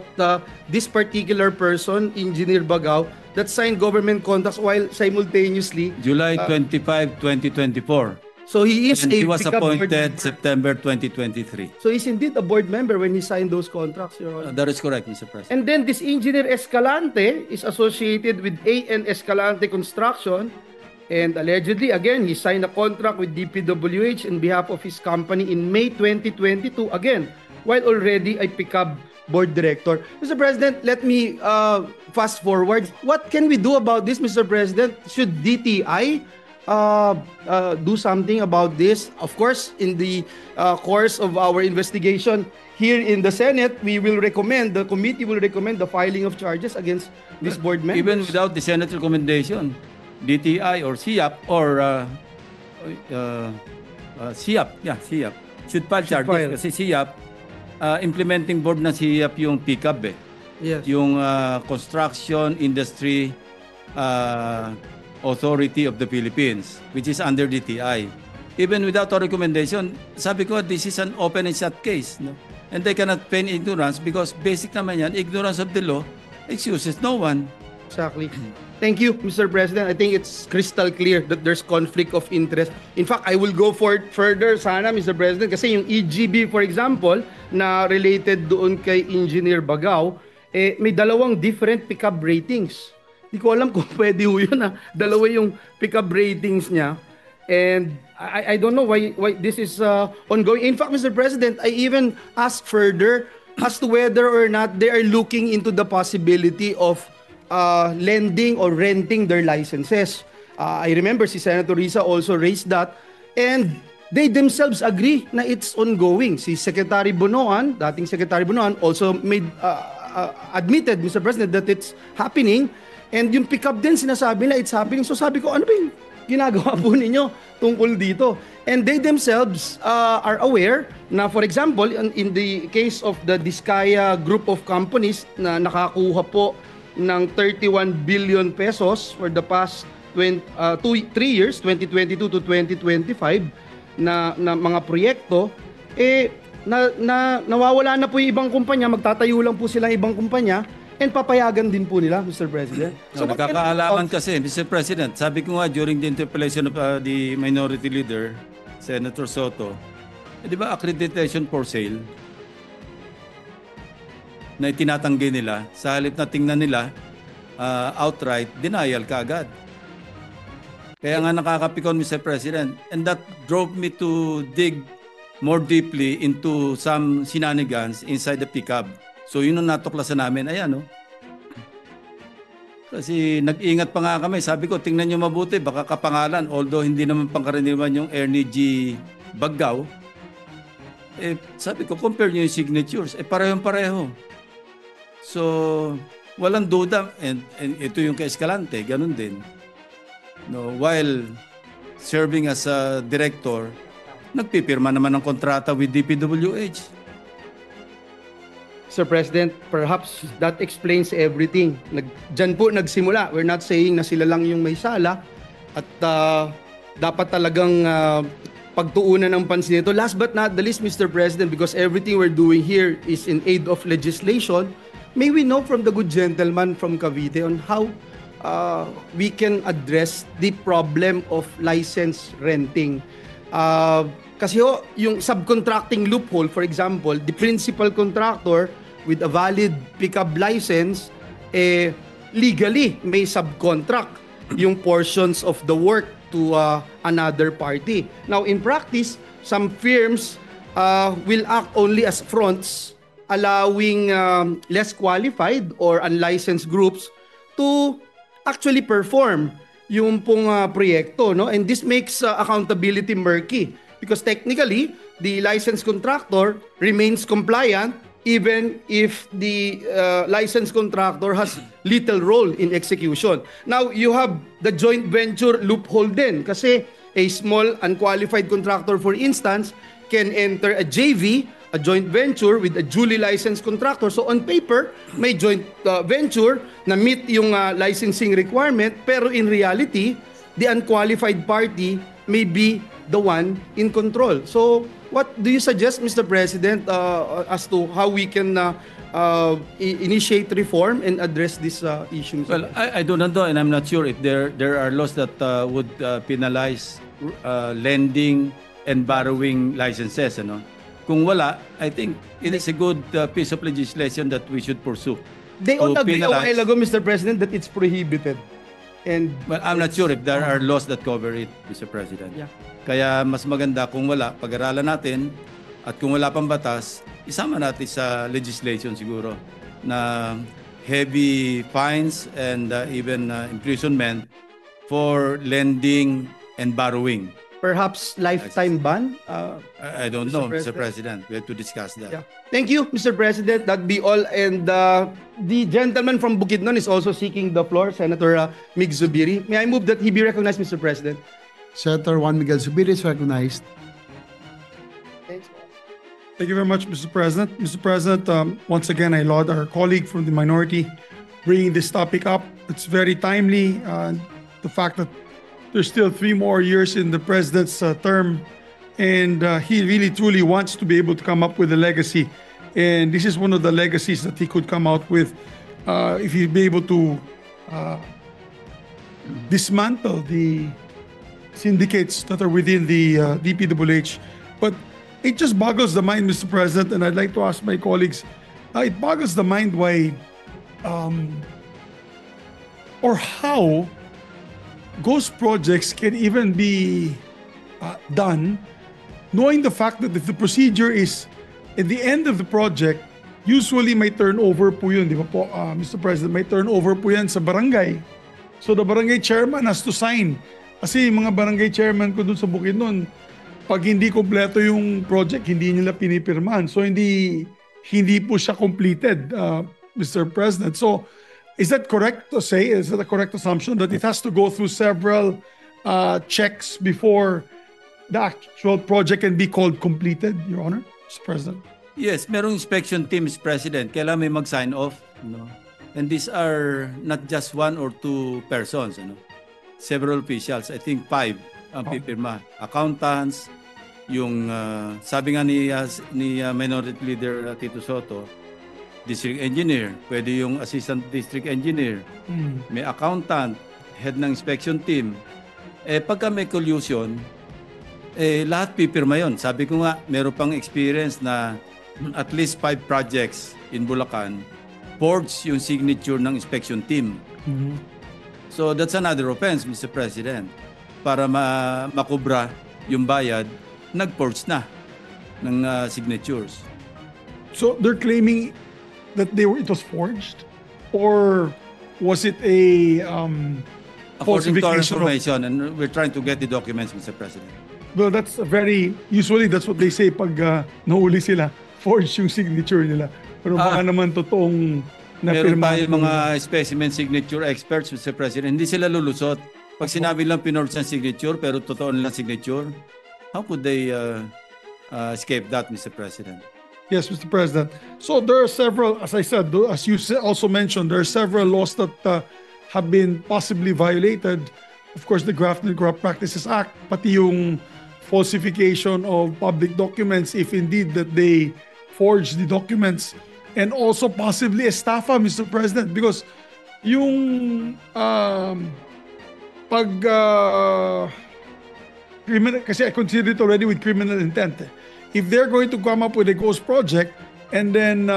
this particular person, Engineer Bagao, that signed government contracts while simultaneously July 25, 2024. So he is And he was pickup board appointed member. September 2023. So he's indeed a board member when he signed those contracts, Your Honor. That is correct, Mr. President. And then this Engineer Escalante is associated with AN Escalante Construction, and allegedly, again, he signed a contract with DPWH on behalf of his company in May 2022, again, while already a pickup board director. Mr. President, let me fast forward. What can we do about this, Mr. President? Should DTI do something about this? Of course, in the course of our investigation here in the Senate, the committee will recommend the filing of charges against this board members. Even without the Senate recommendation, DTI or SIAP or SIAP should file charges kasi SIAP implementing board na SIAP yung PCAB eh. Yes. Yung Construction Industry Authority of the Philippines, which is under DTI. Even without a recommendation, sabi ko, this is an open and shut case. No? And they cannot feign ignorance because basic naman yan, ignorance of the law excuses no one. Exactly. Thank you, Mr. President. I think it's crystal clear that there's conflict of interest. In fact, I will go further sana, Mr. President, kasi yung EGB, for example, na related doon kay Engineer Bagao, may dalawang different pickup ratings. Hindi ko alam kung pwede ho yun na dalawa yung pickup ratings niya. And I don't know why this is ongoing. In fact, Mr. President, I even asked further as to whether or not they are looking into the possibility of lending or renting their licenses. I remember si Senator Risa also raised that, and they themselves agree na it's ongoing. Si Secretary Bonoan, dating Secretary Bonoan, also admitted, Mr. President, that it's happening, and yung pick-up din sinasabi na it's happening. So sabi ko, ano ba yung ginagawa po ninyo tungkol dito? And they themselves are aware na, for example, in the case of the Diskaya group of companies na nakakuha po ng 31 billion pesos for the past 3 years, 2022 to 2025, na mga proyekto, nawawala na po yung ibang kumpanya, magtatayo lang po sila ibang kumpanya, and papayagan din po nila, Mr. President. So, nagkakaalaman kasi, Mr. President, sabi ko nga during the interpellation of the Minority Leader, Senator Soto, di ba accreditation for sale na itinatanggi nila, sa halip na tingnan nila outright, denial kaagad. Kaya nga nakakapikon, Mr. President, and that drove me to dig more deeply into some shenanigans inside the pickup. So yun ang natuklasan namin, ayan no. Kasi nag-ingat pa nga kami, sabi ko tingnan nyo mabuti, baka kapangalan, although hindi naman pangkaraniwan yung Ernie G. Bagao, sabi ko compare nyo yung signatures, parehong-pareho. So, walang duda, and ito yung kay Escalante, ganun din. No, while serving as a director, nagpipirma naman ng kontrata with DPWH. Sir President, perhaps that explains everything. Diyan po nagsimula. We're not saying na sila lang yung may sala, at dapat talagang pagtuunan ng pansin ito. Last but not the least, Mr. President, because everything we're doing here is in aid of legislation, may we know from the good gentleman from Cavite on how we can address the problem of license renting. Kasi yung subcontracting loophole, for example, the principal contractor with a valid pickup license, legally may subcontract. yung portions of the work to another party. Now, in practice, some firms will act only as fronts, allowing less qualified or unlicensed groups to actually perform yung pong proyekto, no? And this makes accountability murky because technically the licensed contractor remains compliant even if the licensed contractor has little role in execution. Now, you have the joint venture loophole din kasi a small unqualified contractor, for instance, can enter a JV, a joint venture with a duly licensed contractor. So on paper, may joint venture na meet yung licensing requirement, pero in reality, the unqualified party may be the one in control. So what do you suggest, Mr. President, as to how we can initiate reform and address these issues? Well, I do not know, and I'm not sure if there are laws that would penalize lending and borrowing licenses, ano? Kung wala, I think it is a good piece of legislation that we should pursue. They all agree a while ago, Mr. President, that it's prohibited. And well, I'm not sure if there are laws that cover it, Mr. President. Yeah. Kaya mas maganda kung wala, pag-aralan natin, at kung wala pang batas, isama natin sa legislation siguro na heavy fines and even imprisonment for lending and borrowing. perhaps lifetime ban? I don't know, Mr. President. We have to discuss that. Yeah. Thank you, Mr. President. That'd be all. And the gentleman from Bukidnon is also seeking the floor, Senator Mig Zubiri. May I move that he be recognized, Mr. President? Senator Juan Miguel Zubiri is recognized. Thanks. Thank you very much, Mr. President. Mr. President, once again, I laud our colleague from the minority bringing this topic up. It's very timely. The fact that there's still 3 more years in the president's term, and he really truly wants to be able to come up with a legacy. And this is one of the legacies that he could come out with if he'd be able to dismantle the syndicates that are within the DPWH. But it just boggles the mind, Mr. President, and I'd like to ask my colleagues, it boggles the mind why or how ghost projects can even be done, knowing the fact that if the procedure is at the end of the project, usually may turnover po yun, di ba po, Mr. President, may turnover po yan sa barangay. So the barangay chairman has to sign. Kasi yung mga barangay chairman ko dun sa Bukidnon, pag hindi kompleto yung project, hindi nila pinipirmahan. So hindi po siya completed, Mr. President. So is that correct to say? Is that a correct assumption that it has to go through several checks before the actual project can be called completed, Your Honor, Mr. President? Yes, merong inspection team, Mr. President. Kailangan may mag-sign off. No? And these are not just 1 or 2 persons. Ano? Several officials, I think 5 ang pipirma. Accountants, yung sabi nga ni Minority Leader Tito Soto, district engineer, pwede yung assistant district engineer, may accountant, head ng inspection team. Pagka may collusion, lahat pipirma yon. Sabi ko nga, meron pang experience na at least 5 projects in Bulacan, forged yung signature ng inspection team. So that's another offense, Mr. President. Para makubra yung bayad, nag-forge na ng signatures. So they're claiming that it was forged, or was it a according to our falsification information, and we're trying to get the documents, Mr. President. Well, that's usually that's what they say pag nahuli sila, forged yung signature nila. Pero baka naman totoong Meron napirma. tayo mga specimen signature experts, Mr. President. Hindi sila lulusot. Pag sinabi lang pinorge ang signature, pero totoo nilang signature, how could they escape that, Mr. President? Yes, Mr. President. So there are several, as I said, as you also mentioned, there are several laws that have been possibly violated. Of course, the Graft and Corrupt Practices Act, pati yung falsification of public documents, if indeed that they forge the documents, and also possibly estafa, Mr. President, because yung criminal, kasi I consider it already with criminal intent. If they're going to come up with a ghost project and then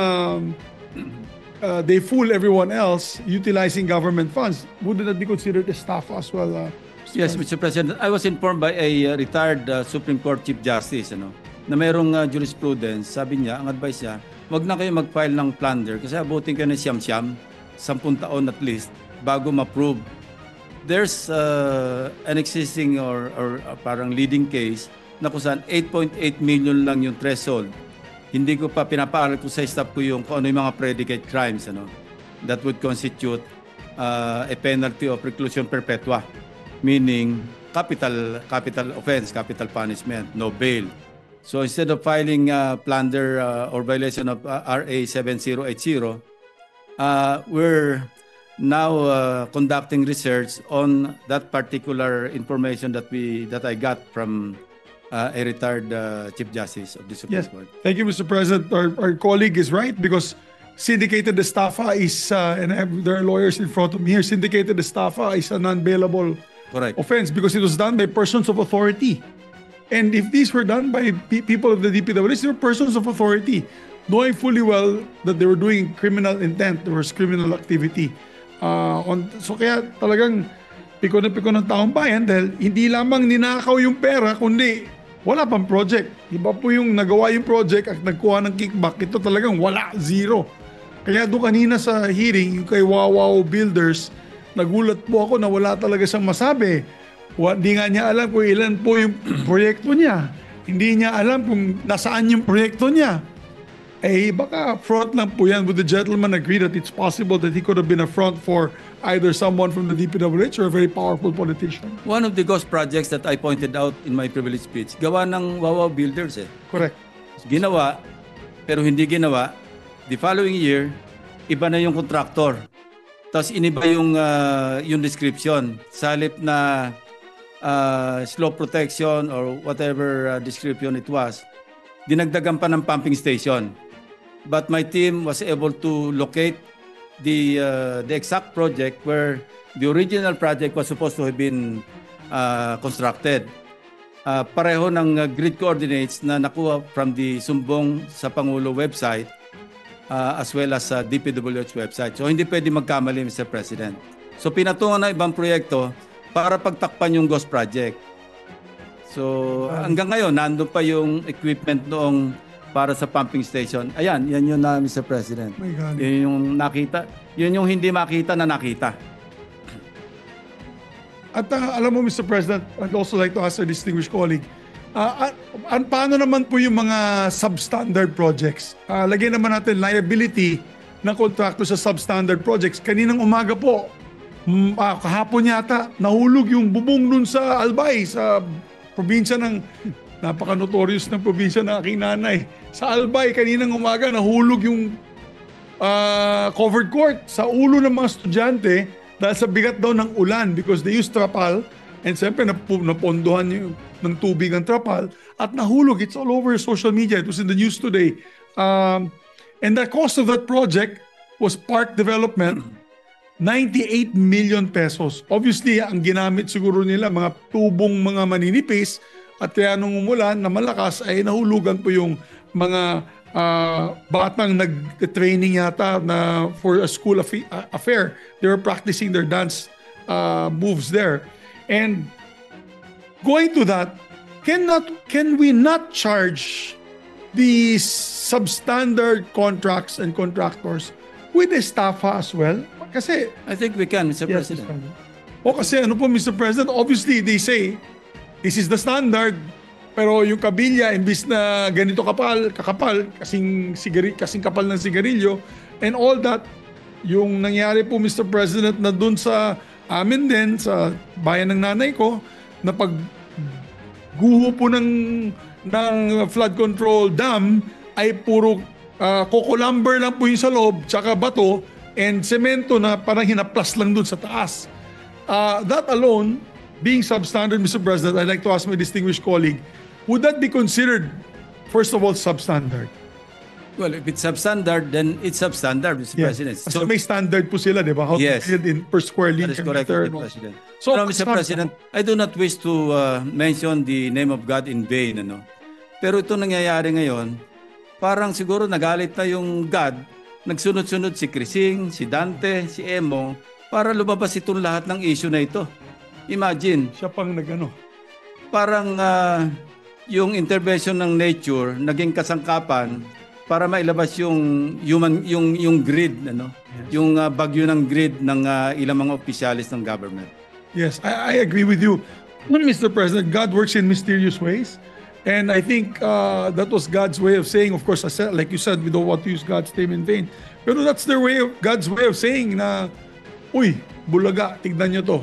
they fool everyone else utilizing government funds. Wouldn't that be considered estafa as well? Yes, Mr. President. I was informed by a retired Supreme Court Chief Justice na mayroong jurisprudence. Sabi niya, ang advice niya, wag na kayo mag-file ng plunder kasi abutin kayo ng siyam-siyam, 10 taon at least, bago ma-prove. There's an existing or parang leading case na kung saan 8.8 million lang yung threshold. Hindi ko pa pinapaaral ko sa staff ko yung kung ano yung mga predicate crimes that would constitute a penalty of reclusion perpetua, meaning capital offense, capital punishment, no bail. So instead of filing plunder or violation of RA 7080, we're now conducting research on that particular information that I got from a retired Chief Justice of the Supreme Court. Thank you, Mr. President. Our colleague is right because syndicated estafa is, and there are lawyers in front of me here, syndicated estafa is a non-bailable offense because it was done by persons of authority. And if these were done by people of the DPWH, they were persons of authority, knowing fully well that they were doing criminal intent, there was criminal activity. So kaya talagang piko ng taong bayan dahil hindi lamang ninakaw yung pera, kundi wala pang project. Iba po yung nagawa yung project at nagkuha ng kickback. Ito talagang wala, zero. Kaya doon kanina sa hearing, yung kay Wawaw Builders, nagulat po ako na wala talaga siyang masabi. Hindi nga niya alam kung ilan po yung proyekto niya. Hindi niya alam kung nasaan yung proyekto niya. Eh baka front lang po yan. Would the gentleman agree that it's possible that he could have been a front for either someone from the DPWH or a very powerful politician? One of the ghost projects that I pointed out in my privilege speech, gawa ng Wawaw Builders Correct. Ginawa, pero hindi ginawa. The following year, iba na yung contractor. Tapos iniba yung description. Sa halip na slope protection or whatever description it was, dinagdagan pa ng pumping station. But my team was able to locate the exact project where the original project was supposed to have been constructed. Pareho ng grid coordinates na nakuha from the Sumbong sa Pangulo website as well as sa DPWH website. So hindi pwede magkamali, Mr. President. So pinatungan na ibang proyekto para pagtakpan yung ghost project. So hanggang ngayon, nandun pa yung equipment noong para sa pumping station. Ayan, yan yun na, Mr. President. Yun yung nakita. Yun yung hindi makita na nakita. At alam mo, Mr. President, I'd also like to ask our distinguished colleague, paano naman po yung mga substandard projects? Lagyan naman natin liability ng contractor sa substandard projects. Kaninang umaga po, kahapon yata, nahulog yung bubong dun sa Albay, sa probinsya ng napaka-notorious ng probinsya ng aking nanay. Sa Albay, kaninang umaga, nahulog yung covered court sa ulo ng mga estudyante dahil sa bigat daw ng ulan because they used trapal and siyempre napondohan yung ng tubig ang trapal at nahulog. It's all over social media. It was in the news today. And the cost of that project was park development, 98 million pesos. Obviously, ang ginamit siguro nila, mga tubong mga maninipis at kaya nung umulan na malakas ay nahulugan po yung mga batang nag-training yata na for a school affair. They were practicing their dance moves there. And going to that, can we not charge these substandard contracts and contractors with estafa as well? Kasi I think we can, Mr. President. O kasi ano po, Mr. President, obviously they say this is the standard. Pero yung kabilya, imbis na ganito kakapal, kasing kapal ng sigarilyo, and all that, yung nangyari po, Mr. President, na dun sa amin din, sa bayan ng nanay ko, na pagguho po ng flood control dam, ay puro coco lumber lang po yung sa loob, tsaka bato, and semento na parang hinaplas lang dun sa taas. That alone, being substandard, Mr. President, I'd like to ask my distinguished colleague, would that be considered, first of all, substandard? Well, if it's substandard, then it's substandard, Mr. President. So may standard po sila, di ba? How to build in per square that inch. is correct, Mr. President. So, Mr. President, I do not wish to mention the name of God in vain. Pero ito nangyayari ngayon, parang siguro nagalit na yung God nagsunod-sunod si Crising, si Dante, si Emo, para lumabas itong lahat ng issue na ito. Imagine, Siya pang nagano. parang yung intervention ng nature naging kasangkapan para mailabas yung greed, ano? Yung bagyo ng greed ng ilang mga opisyalis ng government. Yes, I agree with you. Mr. President, God works in mysterious ways. And I think that was God's way of saying, of course, like you said, we don't want to use God's name in vain. Pero that's God's way of saying na, uy, Bulaga, tignan nyo to.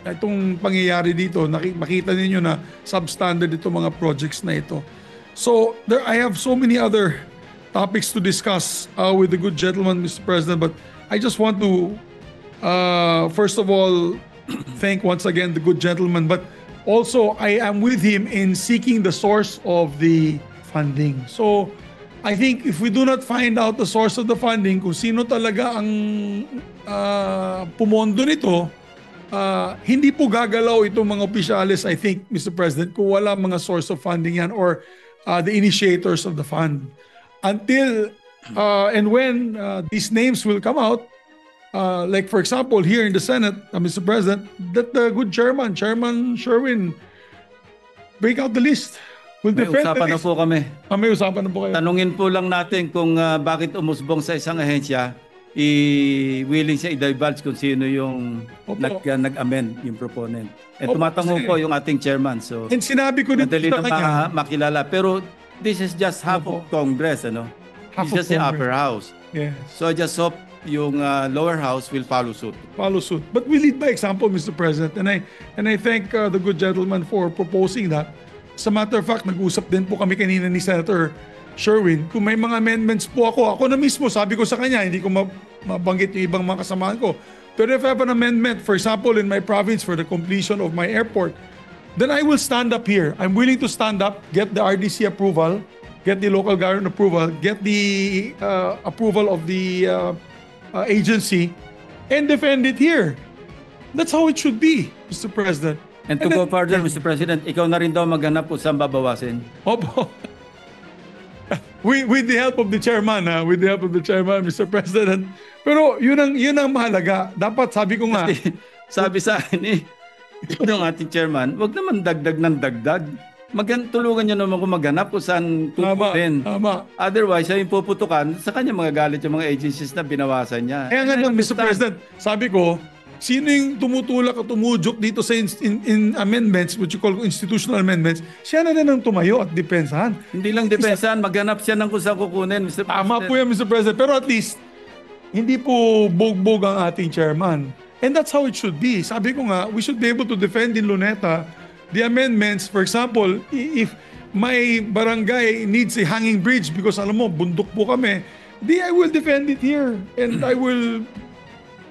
Itong pangyayari dito, makita ninyo na substandard itong mga projects na ito. So, I have so many other topics to discuss with the good gentleman, Mr. President, but I just want to, first of all, thank once again the good gentleman, but also I am with him in seeking the source of the funding. So, I think if we do not find out the source of the funding, kung sino talaga ang pumondo nito, hindi po gagalaw itong mga opisyalis, I think, Mr. President, kung wala mga source of funding yan or the initiators of the fund. Until and when these names will come out, like for example, here in the Senate, Mr. President, that the good Chairman Sherwin, break out the list. We'll May defend usapan the na list. po kami. May usapan na po kayo. Tanungin po lang natin kung bakit umusbong sa isang ahensya, willing siya i-divulge kung sino yung nag-amend, yung proponent. Opo, tumatango kasi- po yung ating chairman. So, And sinabi ko din madali sa na kanya, makilala. Pero this is just half of Congress, ano? Half It's of just the Congress. upper house. yes, So I just hope yung lower house will follow suit. follow suit. But we lead by example, Mr. President. And I thank the good gentleman for proposing that. As a matter of fact, nag-usap din po kami kanina ni Senator Sherwin. Kung may mga amendments po ako na mismo, sabi ko sa kanya, hindi ko mabanggit yung ibang mga kasamahan ko. Pero if I have an amendment, for example, in my province for the completion of my airport, then I will stand up here. I'm willing to stand up, get the RDC approval, get the local government approval, get the approval of the agency, and defend it here. That's how it should be, Mr. President. And to go further, Mr. President, ikaw na rin daw maghanap kung saan babawasin. Opo. With the help of the chairman, Mr. President. Pero yun ang mahalaga. Dapat sabi ko nga, Sabi sa akin ng ating chairman, wag naman dagdag ng dagdag. Tulungan niyo naman kung maghanap kung saan tututin. tama. Otherwise, siya yung puputukan, sa kanya magagalit yung mga agencies na binawasan niya. Kaya nga Mr. President, sabi ko, sino yung tumutulak at tumujuk dito sa in amendments, which you call institutional amendments, siya na rin ang tumayo at depensahan. Hindi lang depensahan, maghanap siya ng kung saan kukunin, Mr. Tama President. po yan, Mr. President. Pero at least, hindi po bog-bog ang ating chairman. And that's how it should be. Sabi ko nga, we should be able to defend in Luneta the amendments. For example, if my barangay needs a hanging bridge because alam mo, bundok po kami, I will defend it here. And I will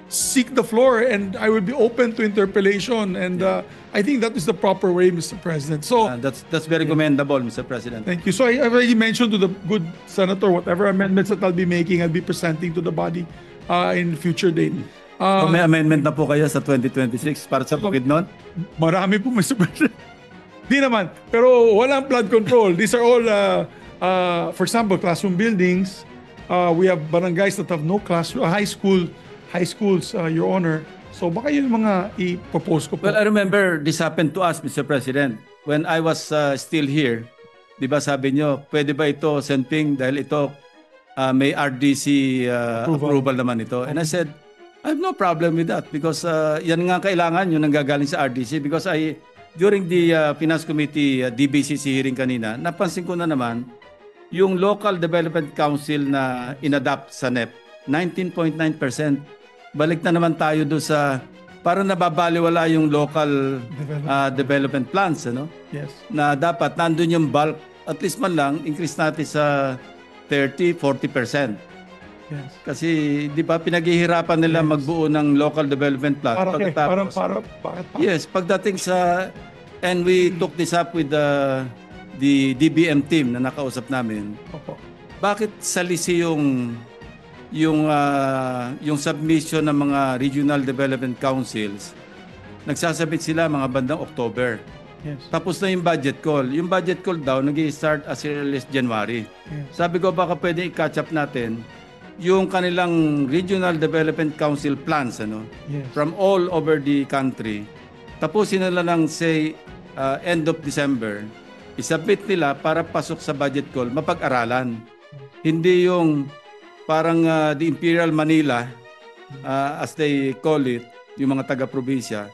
seek the floor and I will be open to interpellation. And I think that is the proper way, Mr. President. So, That's very commendable, Mr. President. thank you. So I already mentioned to the good senator whatever amendments that I'll be making, I'll be presenting to the body in future date. So may amendment na po kayo sa 2026 para sa Bukidnon? Marami po, Mr. President. Di naman. Pero walang flood control. These are all, for example, classroom buildings. We have barangays that have no classroom, high schools, Your Honor. So baka yun mga i-propose ko po. Well, I remember this happened to us, Mr. President. When I was still here, di ba sabi nyo, pwede ba ito, Senping, dahil ito may RDC approval naman ito. And I said, I have no problem with that because yan nga kailangan yung nanggagaling sa RDC because during the Finance Committee DBCC hearing kanina, napansin ko na naman yung Local Development Council na inadapt sa NEP, 19.9%. Balik na naman tayo doon sa parang nababaliwala yung local development plans, ano? Yes. Na dapat nandun yung bulk, at least man lang, increase natin sa 30-40%. Yes. Kasi di ba pinaghihirapan nila magbuo ng local development plan. Bakit? Yes, pagdating sa and we took this up with the DBM team na nakausap namin. Opo. Bakit salisi yung submission ng mga regional development councils? Nagsasabit sila mga bandang October. Yes. Tapos na yung budget call. Yung budget call daw nag-i-start as early as January. Yes. Sabi ko baka pwede i-catch up natin yung kanilang Regional Development Council plans Yes. from all over the country. Tapusin nila ng say end of December. Isubmit nila para pasok sa budget call, mapag-aralan. Hindi yung parang the Imperial Manila as they call it, yung mga taga-probinsya.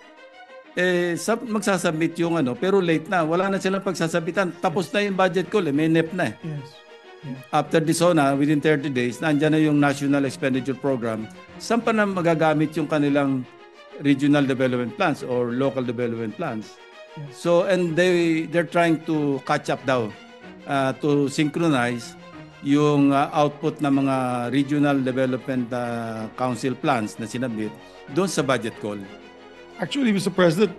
Magsasubmit yung pero late na. Wala na silang pagsasabitan. Tapos na yung budget call, may NEP na. Yes. Yeah. After the SONA, within 30 days, nandyan na yung National Expenditure Program. Saan pa na magagamit yung kanilang regional development plans or local development plans? Yes. So, and they're trying to catch up daw to synchronize yung output ng mga regional development council plans na sinabit doon sa budget call. Actually, Mr. President,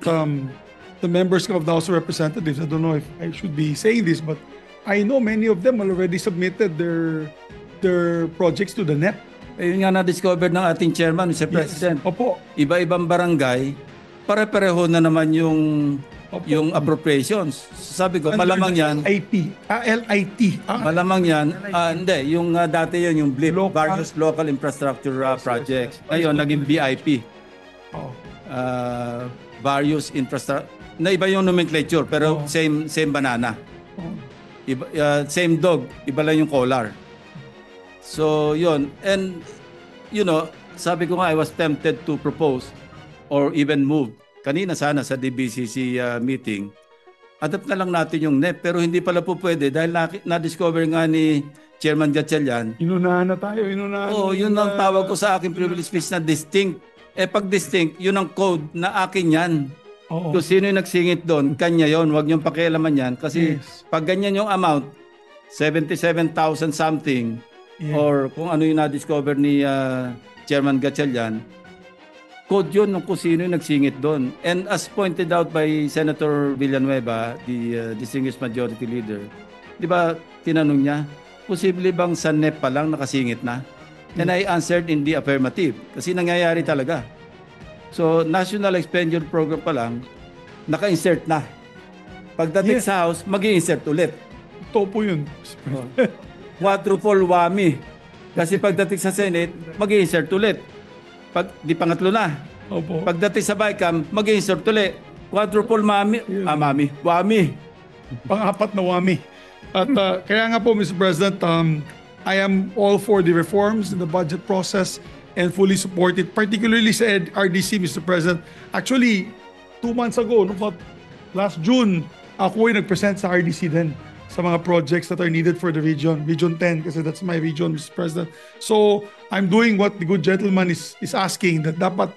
the members of the House of Representatives, I don't know if I should be saying this, but I know many of them already submitted their projects to the NEP. Yun nga na-discover ng ating chairman, Mr. President. Opo. Iba-ibang barangay, pare-pareho na naman yung appropriations. Sabi ko, malamang yan. LIT. Malamang yan. Hindi, yung dati yun, yung BLIP, various local infrastructure projects. Ngayon, naging BIP. Various infrastructure. Na iba yung nomenclature, pero same banana. Iba, same dog, iba lang yung collar. So, yun. And, sabi ko nga, I was tempted to propose or even move. Kanina sana sa DBCC meeting, adapt na lang natin yung NEP. Pero hindi pala po pwede dahil na-discover nga ni Chairman Gatchalian. Inunahan na tayo, inunahan. Oo, yun ang tawag ko sa aking privilege speech na distinct. Pag distinct, yun ang code na akin yan. Oo. Kung sino yung nagsingit doon, kanya yon, huwag niyong pakialaman yan. Kasi pag ganyan yung amount, 77,000 something, or kung ano yung na-discover ni Chairman Gatchalian, code yun kung sino yung nagsingit doon. And as pointed out by Senator Villanueva, the distinguished majority leader, di ba tinanong niya, posible bang sa NEP pa lang nakasingit na? And I answered in the affirmative kasi nangyayari talaga. So, National Expenditure Program pa lang, naka-insert na. Pagdating sa House, mag-i-insert ulit. Topo yun. Quadruple WAMI. Kasi pagdating sa Senate, mag-i-insert ulit. Di pangatlo na. Opo. Pagdating sa BICAM, mag-i-insert ulit. Quadruple WAMI. Pang-apat na WAMI. At kaya nga po, Mr. President, I am all for the reforms in the budget process and fully support it, particularly sa RDC, Mr. President. Actually, 2 months ago, last June, ako ay nag-present sa RDC din sa mga projects that are needed for the Region 10, kasi that's my region, Mr. President. So, I'm doing what the good gentleman is asking, that dapat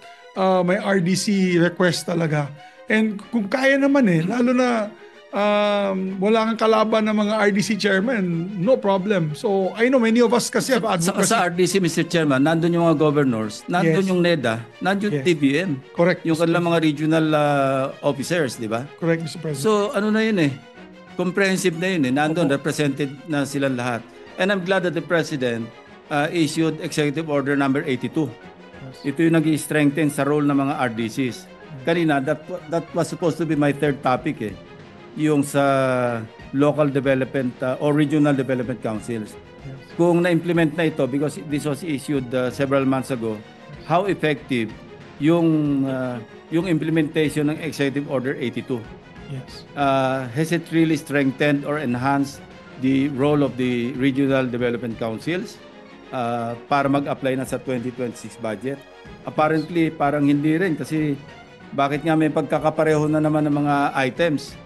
may RDC request talaga. And kung kaya naman lalo na wala kang kalaban ng mga RDC chairman, no problem. So, I know many of us kasi have advocacy. Sa RDC, Mr. Chairman, nandun yung mga governors, nandun yung NEDA, nandun yung TBM. Correct. Yung kanilang mga regional officers, di ba? Correct, Mr. President. So, ano na yun comprehensive na yun nandun, represented na silang lahat. And I'm glad that the President issued Executive Order number 82. Ito yung nag-i-strengthen sa role ng mga RDCs. Kanina, that was supposed to be my third topic yung sa local development or regional development councils. Kung na-implement na ito, because this was issued several months ago, how effective yung implementation ng Executive Order 82? Yes. Has it really strengthened or enhanced the role of the regional development councils para mag-apply na sa 2026 budget? Apparently, parang hindi rin kasi bakit nga may pagkakapareho na naman ng mga items?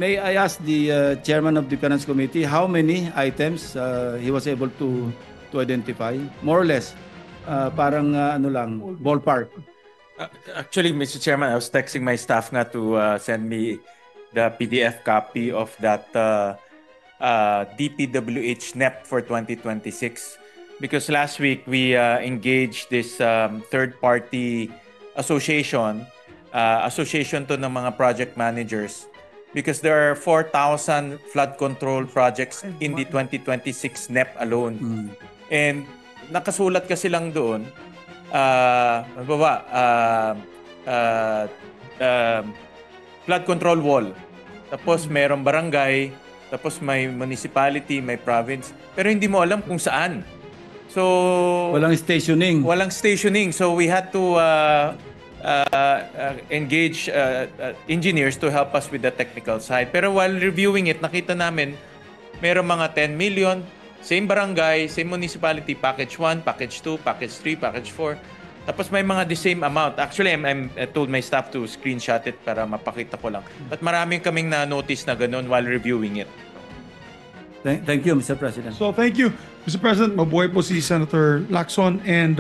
May I ask the chairman of the Finance Committee how many items he was able to identify? More or less, parang ballpark. Actually, Mr. Chairman, I was texting my staff nga to send me the PDF copy of that DPWH NEP for 2026. Because last week, we engaged this third-party association to ng mga project managers, because there are 4,000 flood control projects in the 2026 NEP alone. And nakasulat kasi lang doon, flood control wall. Tapos mayroong barangay, tapos may municipality, may province. Pero hindi mo alam kung saan. So Walang stationing. walang stationing. So we had to engage engineers to help us with the technical side. Pero while reviewing it, nakita namin merong mga 10 million, same barangay, same municipality, package 1, package 2, package 3, package 4. Tapos may mga the same amount. Actually, I told my staff to screenshot it para mapakita ko lang. But maraming kaming na-notice na ganun while reviewing it. Thank you, Mr. President. So thank you, Mr. President. Mabuhay po si Senator Lacson, and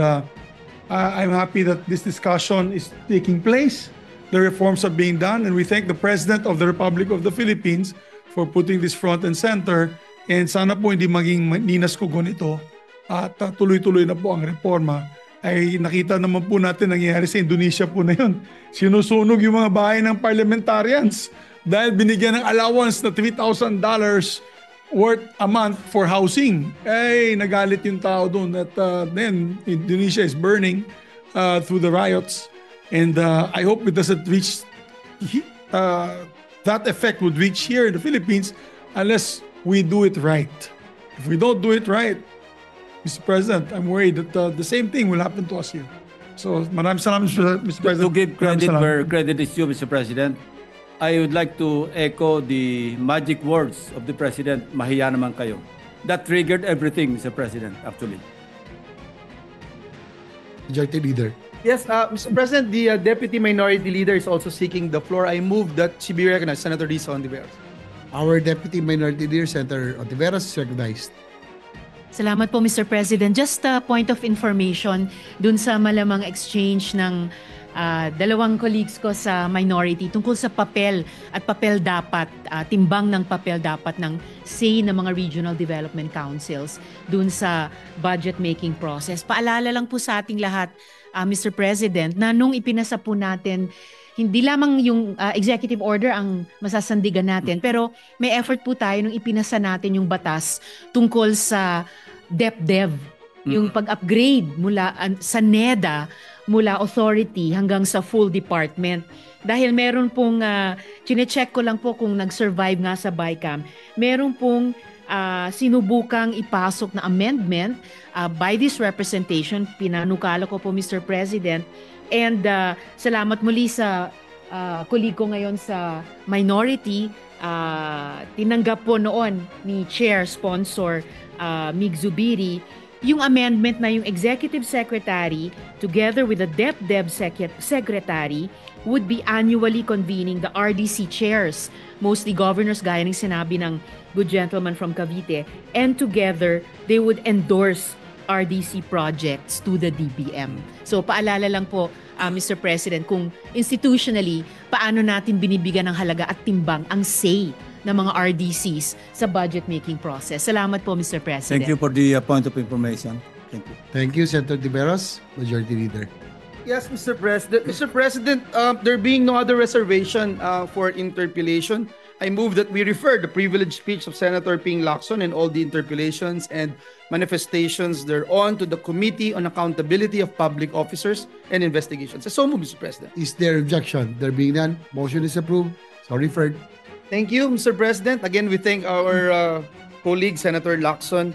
I'm happy that this discussion is taking place. The reforms are being done, and we thank the President of the Republic of the Philippines for putting this front and center. And sana po hindi maging ninas kugon ito at tuloy-tuloy na po ang reforma. Ay nakita naman po natin nangyayari sa Indonesia po na yun. Sinusunog yung mga bahay ng parliamentarians dahil binigyan ng allowance na $3,000 worth a month for housing. Ay nagalit yung tao doon at then Indonesia is burning through the riots. And I hope it doesn't reach that effect would reach here in the Philippines unless we do it right. If we don't do it right, Mr. President, I'm worried that the same thing will happen to us here. So, maraming salamat, Mr. President. To give credit Maraming where credit is due, Mr. President, I would like to echo the magic words of the President, mahiya naman kayo. That triggered everything, Mr. President, actually. Majority Leader. Yes, Mr. President, the Deputy Minority Leader is also seeking the floor. I move that she be recognized. Senator Risa Ontiveros. Our Deputy Minority Leader, Senator Ontiveros, is recognized. Salamat po, Mr. President. Just a point of information dun sa malamang exchange ng dalawang colleagues ko sa minority tungkol sa papel at papel dapat, timbang ng papel dapat ng say ng mga regional development councils dun sa budget making process. Paalala lang po sa ating lahat, Mr. President, na nung ipinasa po natin, hindi lamang yung executive order ang masasandigan natin, pero may effort po tayo nung ipinasa natin yung batas tungkol sa DepDev, yung pag-upgrade mula sa NEDA, mula authority hanggang sa full department. Dahil meron pong, chinecheck ko lang po kung nag-survive nga sa BICAM, meron pong sinubukang ipasok na amendment by this representation. Pinanukala ko po, Mr. President. And salamat muli sa colleague ko ngayon sa minority. Tinanggap po noon ni Chair Sponsor Mig Zubiri yung amendment na yung Executive Secretary together with the DepDev Secretary would be annually convening the RDC chairs, mostly governors gaya ng sinabi ng good gentleman from Cavite, and together they would endorse RDC projects to the DBM. So paalala lang po, Mr. President, kung institutionally, paano natin binibigyan ng halaga at timbang ang say ng mga RDCs sa budget-making process. Salamat po, Mr. President. Thank you for the point of information. Thank you. Thank you, Senator Ontiveros, Majority Leader. Yes, Mr. President. Mr. President, there being no other reservation for interpellation, I move that we refer the privileged speech of Senator Ping Lacson and all the interpellations and manifestations thereon to the Committee on Accountability of Public Officers and Investigations. So move, Mr. President. Is there objection? There being none, motion is approved. So referred. Thank you, Mr. President. Again, we thank our colleague, Senator Lacson,